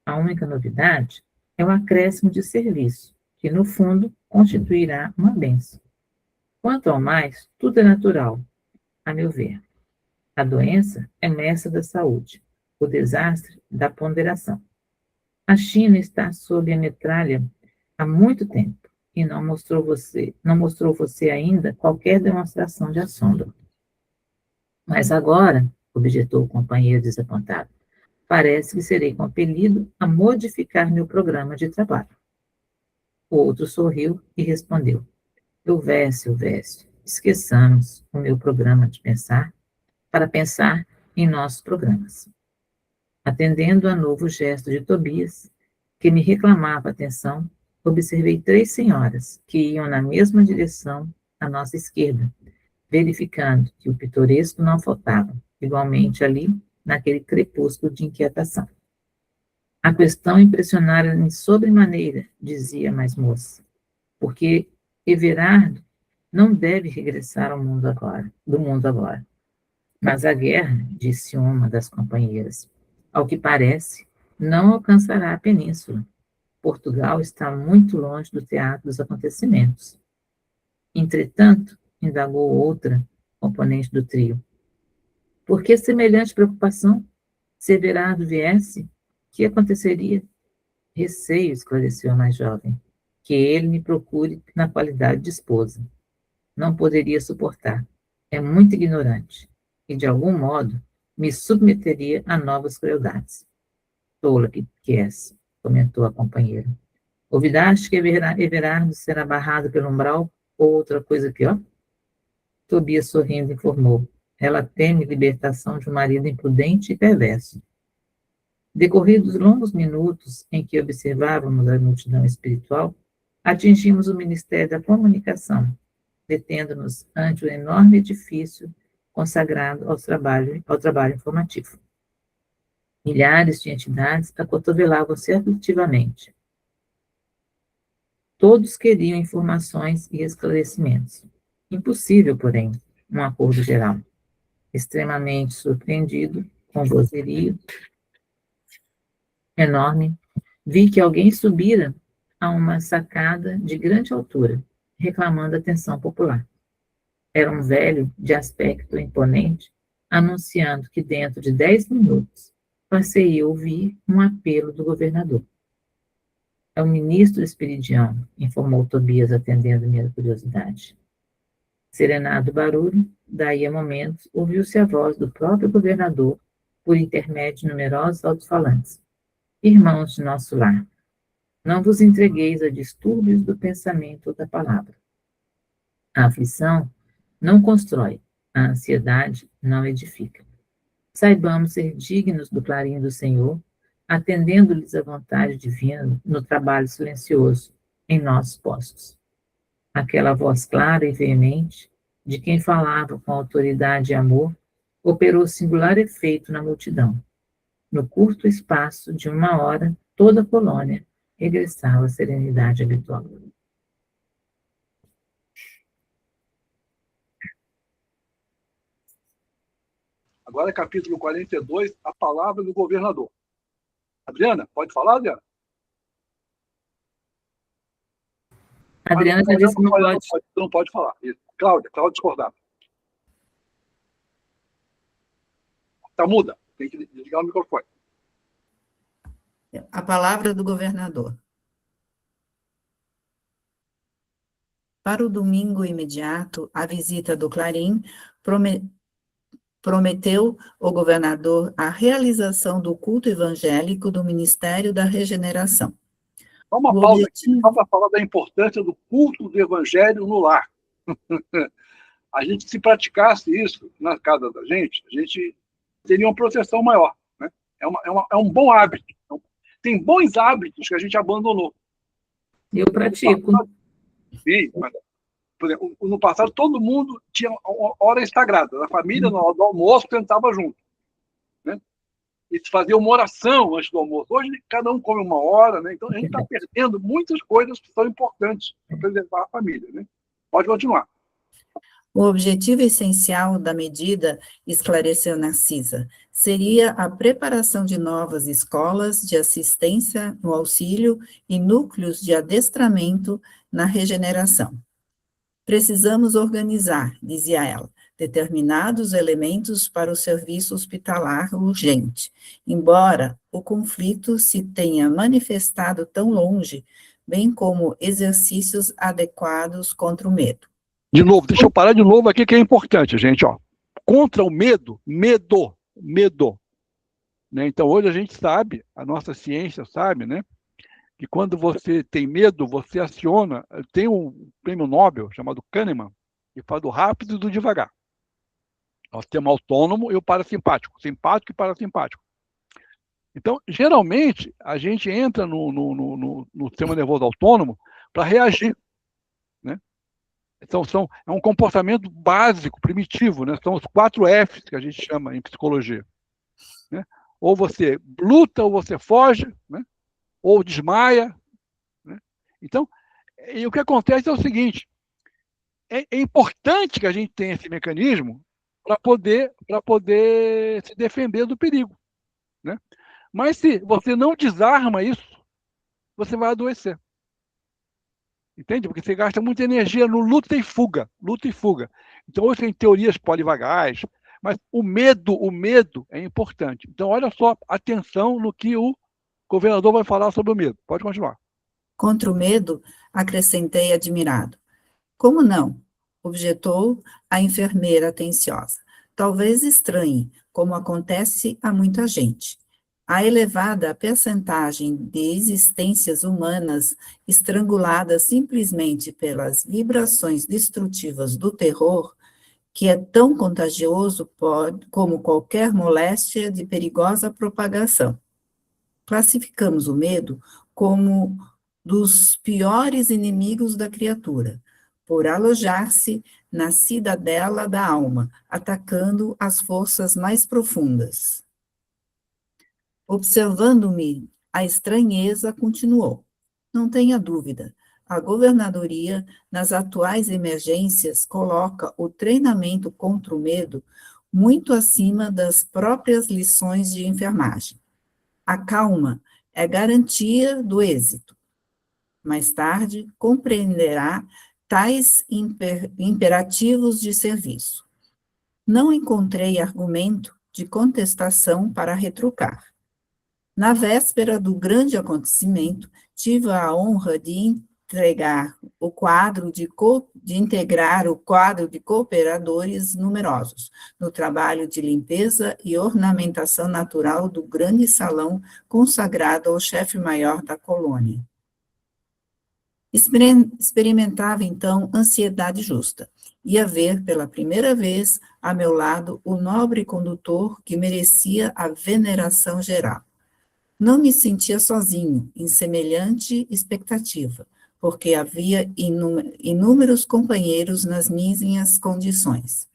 A única novidade é o acréscimo de serviço, que, no fundo, constituirá uma bênção. Quanto ao mais, tudo é natural, a meu ver. A doença é mestra da saúde, o desastre da ponderação. A China está sob a metralha há muito tempo e não mostrou você ainda qualquer demonstração de assombro. Mas agora, objetou o companheiro desapontado, parece que serei compelido a modificar meu programa de trabalho. O outro sorriu e respondeu: Elvésio, esqueçamos o meu programa de pensar para pensar em nossos programas. Atendendo a novo gesto de Tobias, que me reclamava atenção, observei 3 senhoras que iam na mesma direção à nossa esquerda, verificando que o pitoresco não faltava, igualmente ali, naquele crepúsculo de inquietação. A questão impressionara-me sobremaneira, dizia a mais moça, porque Everardo não deve regressar ao mundo agora. Mas a guerra, disse uma das companheiras, ao que parece, não alcançará a península. Portugal está muito longe do teatro dos acontecimentos. Entretanto, indagou outra componente do trio, por que semelhante preocupação? Se Everardo viesse, o que aconteceria? Receio, esclareceu a mais jovem, que ele me procure na qualidade de esposa. Não poderia suportar. É muito ignorante e, de algum modo, me submeteria a novas crueldades. Tola que és, comentou a companheira. Ouvidaste que Everardo será barrado pelo umbral ou outra coisa pior? Tobias, sorrindo, informou. Ela teme libertação de um marido imprudente e perverso. Decorridos longos minutos em que observávamos a multidão espiritual, atingimos o Ministério da Comunicação, detendo-nos ante o enorme edifício consagrado ao trabalho informativo. Milhares de entidades acotovelavam-se aflitivamente. Todos queriam informações e esclarecimentos. Impossível, porém, um acordo geral. Extremamente surpreendido, com vozerio enorme, vi que alguém subira a uma sacada de grande altura, reclamando atenção popular. Era um velho de aspecto imponente, anunciando que dentro de 10 minutos passei a ouvir um apelo do governador. É o ministro Esperidião, informou Tobias, atendendo minha curiosidade. Serenado o barulho, daí a momentos, ouviu-se a voz do próprio governador, por intermédio de numerosos alto-falantes. Irmãos de nosso lar, não vos entregueis a distúrbios do pensamento ou da palavra. A aflição não constrói, a ansiedade não edifica. Saibamos ser dignos do clarim do Senhor, atendendo-lhes à vontade divina no trabalho silencioso em nossos postos. Aquela voz clara e veemente, de quem falava com autoridade e amor, operou singular efeito na multidão. No curto espaço de 1 hora, toda a colônia regressava à serenidade habitual. Agora, capítulo 42, a palavra do governador. Adriana, pode falar, Adriana? Adriana já disse que não pode. Não pode falar. Cláudia discordava. Está muda. Tem que desligar o microfone. A palavra do governador. Para o domingo imediato, a visita do Clarim prometeu ao governador a realização do culto evangélico do Ministério da Regeneração. Só uma pausa aqui, só para falar da importância do culto do evangelho no lar. A gente, se praticasse isso na casa da gente, a gente teria uma proteção maior. É um bom hábito. Tem bons hábitos que a gente abandonou. Eu pratico. Sim, mas, por exemplo, no passado todo mundo tinha hora sagrada. A família, no hora do almoço, sentava junto. Né? E se fazia uma oração antes do almoço. Hoje, cada um come uma hora, né? Então a gente está perdendo muitas coisas que são importantes para preservar a família. Né? Pode continuar. O objetivo essencial da medida, esclareceu Narcisa, seria a preparação de novas escolas de assistência no auxílio e núcleos de adestramento na regeneração. Precisamos organizar, dizia ela, determinados elementos para o serviço hospitalar urgente, embora o conflito se tenha manifestado tão longe, bem como exercícios adequados contra o medo. De novo, deixa eu parar de novo aqui, que é importante, gente. Ó. Contra o medo, medo. Né? Então, hoje a gente sabe, a nossa ciência sabe, né, que quando você tem medo, você aciona. Tem um prêmio Nobel chamado Kahneman, que fala do rápido e do devagar. O sistema autônomo e o parasimpático, simpático e parasimpático. Então, geralmente, a gente entra no sistema nervoso autônomo para reagir. Né? Então, é um comportamento básico, primitivo, né? São os 4 Fs que a gente chama em psicologia. Né? Ou você luta, ou você foge, né? Ou desmaia. Né? Então, e o que acontece é o seguinte, é importante que a gente tenha esse mecanismo para poder se defender do perigo. Né? Mas se você não desarma isso, você vai adoecer. Entende? Porque você gasta muita energia no luta e fuga. Então, hoje tem teorias polivagais, mas o medo é importante. Então, olha só, atenção no que o governador vai falar sobre o medo. Pode continuar. Contra o medo, acrescentei admirado. Como não? Objetou a enfermeira atenciosa. Talvez estranhe, como acontece a muita gente. A elevada percentagem de existências humanas estranguladas simplesmente pelas vibrações destrutivas do terror, que é tão contagioso como qualquer moléstia de perigosa propagação. Classificamos o medo como dos piores inimigos da criatura, por alojar-se na cidadela da alma, atacando as forças mais profundas. Observando-me a estranheza, continuou. Não tenha dúvida, a governadoria, nas atuais emergências, coloca o treinamento contra o medo muito acima das próprias lições de enfermagem. A calma é garantia do êxito. Mais tarde, compreenderá tais imperativos de serviço. Não encontrei argumento de contestação para retrucar. Na véspera do grande acontecimento, tive a honra de integrar o quadro de cooperadores numerosos no trabalho de limpeza e ornamentação natural do grande salão consagrado ao chefe-maior da colônia. Experimentava, então, ansiedade justa. Ia ver, pela primeira vez, a meu lado, o nobre condutor que merecia a veneração geral. Não me sentia sozinho, em semelhante expectativa, porque havia inúmeros companheiros nas minhas condições.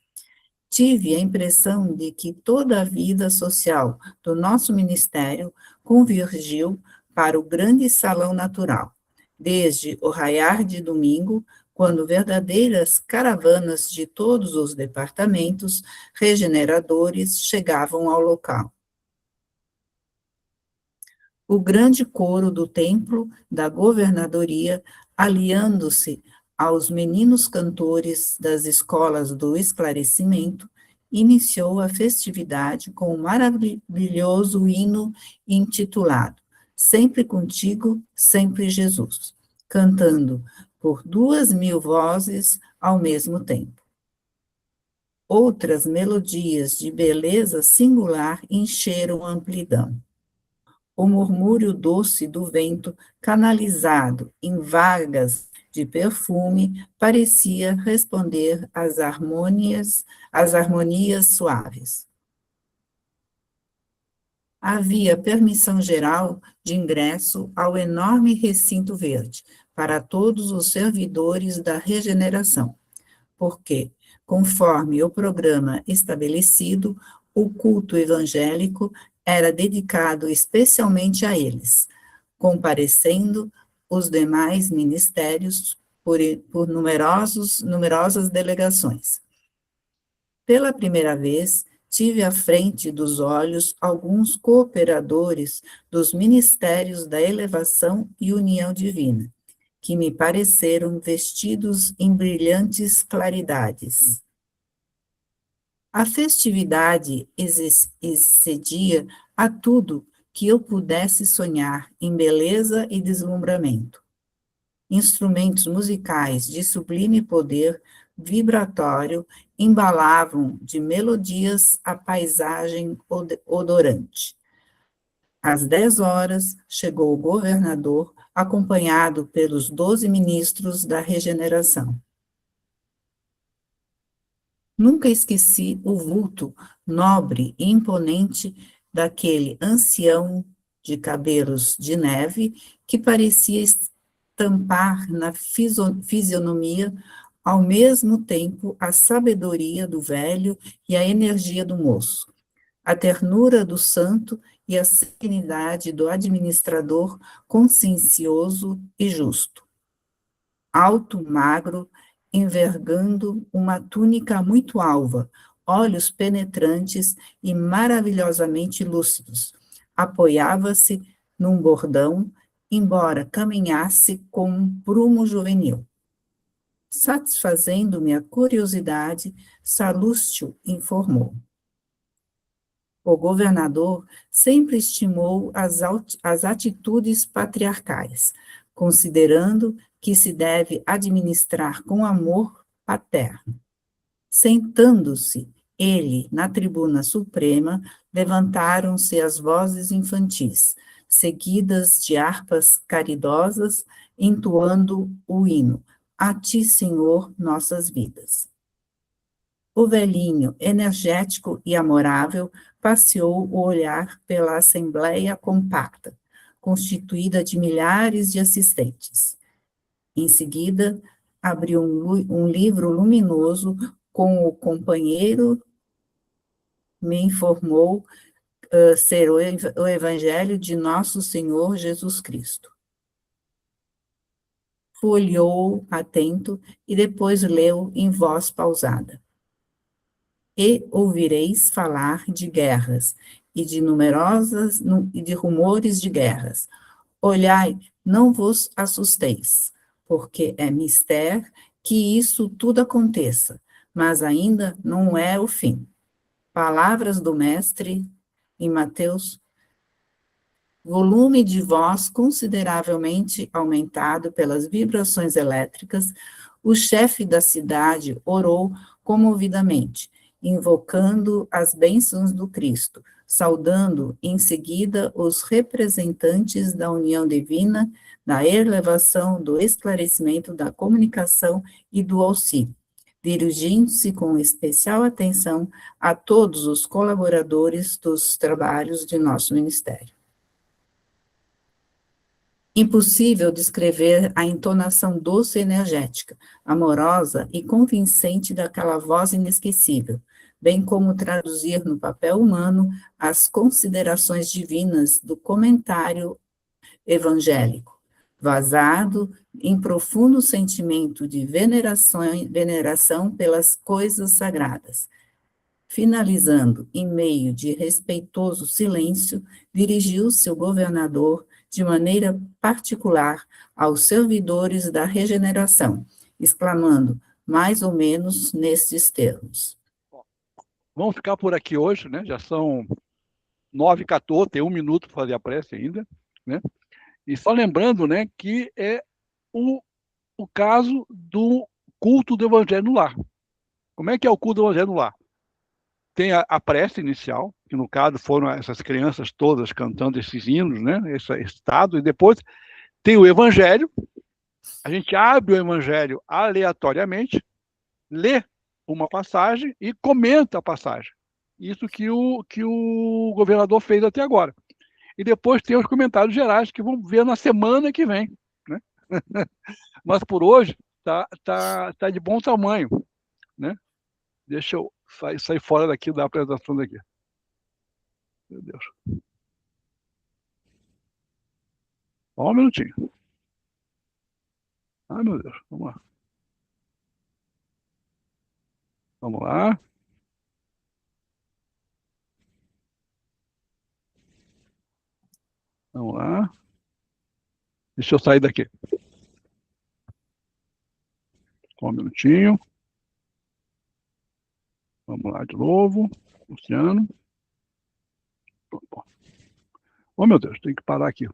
Tive a impressão de que toda a vida social do nosso ministério convergiu para o grande salão natural, desde o raiar de domingo, quando verdadeiras caravanas de todos os departamentos regeneradores chegavam ao local. O grande coro do templo da governadoria, aliando-se aos meninos cantores das escolas do esclarecimento, iniciou a festividade com um maravilhoso hino intitulado Sempre Contigo, Sempre Jesus, cantando por 2.000 vozes ao mesmo tempo. Outras melodias de beleza singular encheram a amplidão. O murmúrio doce do vento, canalizado em vagas de perfume, parecia responder às harmonias suaves. Havia permissão geral de ingresso ao enorme recinto verde para todos os servidores da regeneração, porque, conforme o programa estabelecido, o culto evangélico era dedicado especialmente a eles, comparecendo os demais ministérios por numerosas delegações. Pela primeira vez, tive à frente dos olhos alguns cooperadores dos ministérios da elevação e união divina, que me pareceram vestidos em brilhantes claridades. A festividade excedia a tudo que eu pudesse sonhar em beleza e deslumbramento. Instrumentos musicais de sublime poder vibratório embalavam de melodias a paisagem odorante. Às 10 horas, chegou o governador, acompanhado pelos 12 ministros da regeneração. Nunca esqueci o vulto nobre e imponente daquele ancião de cabelos de neve que parecia estampar na fisionomia ao mesmo tempo a sabedoria do velho e a energia do moço, a ternura do santo e a serenidade do administrador consciencioso e justo. Alto, magro, envergando uma túnica muito alva, olhos penetrantes e maravilhosamente lúcidos. Apoiava-se num bordão, embora caminhasse com um prumo juvenil. Satisfazendo minha curiosidade, Salúcio informou. O governador sempre estimou as atitudes patriarcais, considerando que se deve administrar com amor paterno. Sentando-se ele na tribuna suprema, levantaram-se as vozes infantis, seguidas de harpas caridosas, entoando o hino: A ti, Senhor, nossas vidas. O velhinho, energético e amorável, passeou o olhar pela assembleia compacta, constituída de milhares de assistentes. Em seguida, abriu um livro luminoso com o companheiro, me informou ser o Evangelho de Nosso Senhor Jesus Cristo. Folheou atento e depois leu em voz pausada. E ouvireis falar de guerras e de rumores de guerras. Olhai, não vos assusteis, porque é mister que isso tudo aconteça, mas ainda não é o fim. Palavras do Mestre em Mateus, volume de voz consideravelmente aumentado pelas vibrações elétricas, o chefe da cidade orou comovidamente, invocando as bênçãos do Cristo, saudando em seguida os representantes da união divina, da elevação, do esclarecimento, da comunicação e do auxílio, dirigindo-se com especial atenção a todos os colaboradores dos trabalhos de nosso ministério. Impossível descrever a entonação doce e energética, amorosa e convincente daquela voz inesquecível, bem como traduzir no papel humano as considerações divinas do comentário evangélico, vazado em profundo sentimento de veneração pelas coisas sagradas. Finalizando, em meio de respeitoso silêncio, dirigiu-se o governador de maneira particular aos servidores da regeneração, exclamando, mais ou menos nestes termos. Vamos ficar por aqui hoje, né? Já são 9h14, tem 1 minuto para fazer a prece ainda, né? E só lembrando, né, que é o caso do culto do Evangelho no lar. Como é que é o culto do Evangelho no lar? Tem a prece inicial, que no caso foram essas crianças todas cantando esses hinos, né, esse estado, e depois tem o Evangelho, a gente abre o Evangelho aleatoriamente, lê uma passagem e comenta a passagem, Isso que o governador fez até agora. E depois tem os comentários gerais que vão ver na semana que vem, né? Mas por hoje tá de bom tamanho, né? Deixa eu sair fora daqui da apresentação daqui. Meu Deus. Só um minutinho. Ai, meu Deus. Vamos lá. Vamos lá. Vamos lá. Deixa eu sair daqui. Só um minutinho. Vamos lá de novo. Luciano. Oh, meu Deus, tem que parar aqui.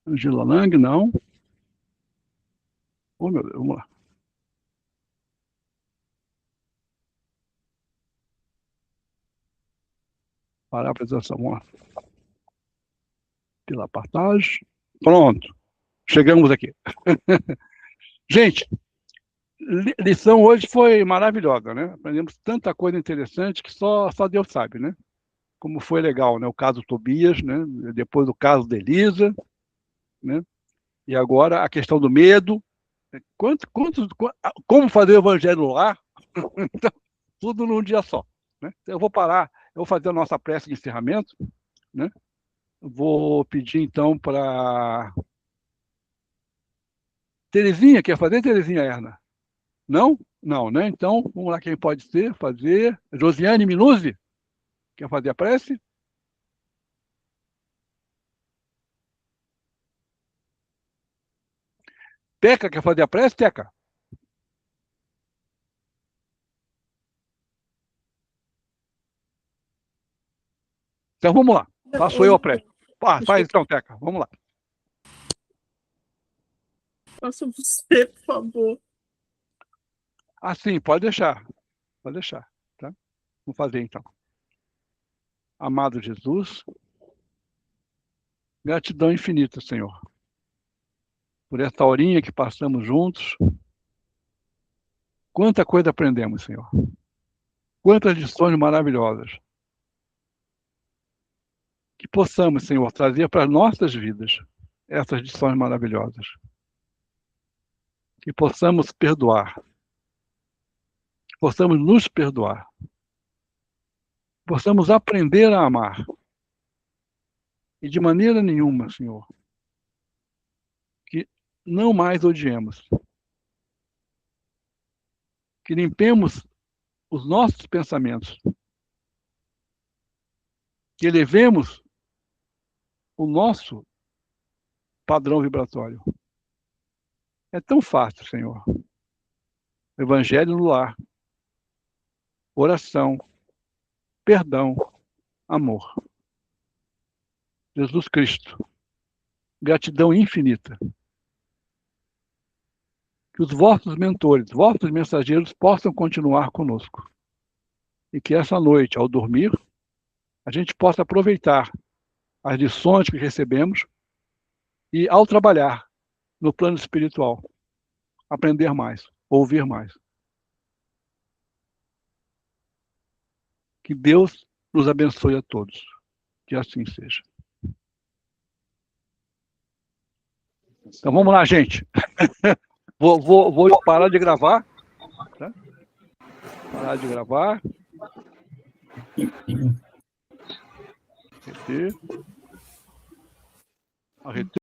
Angela Lang, não. Oh, meu Deus, vamos lá. Parar a apresentação, vamos lá. Pela partagem. Pronto. Chegamos aqui. Gente, lição hoje foi maravilhosa, né? Aprendemos tanta coisa interessante que só Deus sabe, né? Como foi legal, né? O caso Tobias, né? Depois o caso da Elisa, né? E agora a questão do medo. Como fazer o evangelho lá? Então, tudo num dia só, né? Então, eu vou parar, eu vou fazer a nossa prece de encerramento, né? Vou pedir então para Terezinha, quer fazer, Terezinha Erna? Não? Não, né? Então, vamos lá, quem pode fazer? Josiane Minuzzi, quer fazer a prece? Teca, quer fazer a prece, Teca? Então, vamos lá. Faço eu a prece. Faz então, Teca. Vamos lá. Faça você, por favor. Sim, pode deixar. Pode deixar, tá? Vamos fazer então. Amado Jesus, gratidão infinita, Senhor, por esta horinha que passamos juntos. Quanta coisa aprendemos, Senhor. Quantas lições maravilhosas. Que possamos, Senhor, trazer para as nossas vidas essas lições maravilhosas. Que possamos perdoar. Que possamos nos perdoar. Que possamos aprender a amar. E de maneira nenhuma, Senhor, que não mais odiemos. Que limpemos os nossos pensamentos. Que elevemos o nosso padrão vibratório. É tão fácil, Senhor. Evangelho no lar. Oração. Perdão. Amor. Jesus Cristo. Gratidão infinita. Que os vossos mentores, vossos mensageiros possam continuar conosco. E que essa noite, ao dormir, a gente possa aproveitar as lições que recebemos e, ao trabalhar no plano espiritual, aprender mais, ouvir mais. Que Deus nos abençoe a todos. Que assim seja. Então vamos lá, gente. Vou parar de gravar. Tá? Parar de gravar. Reter.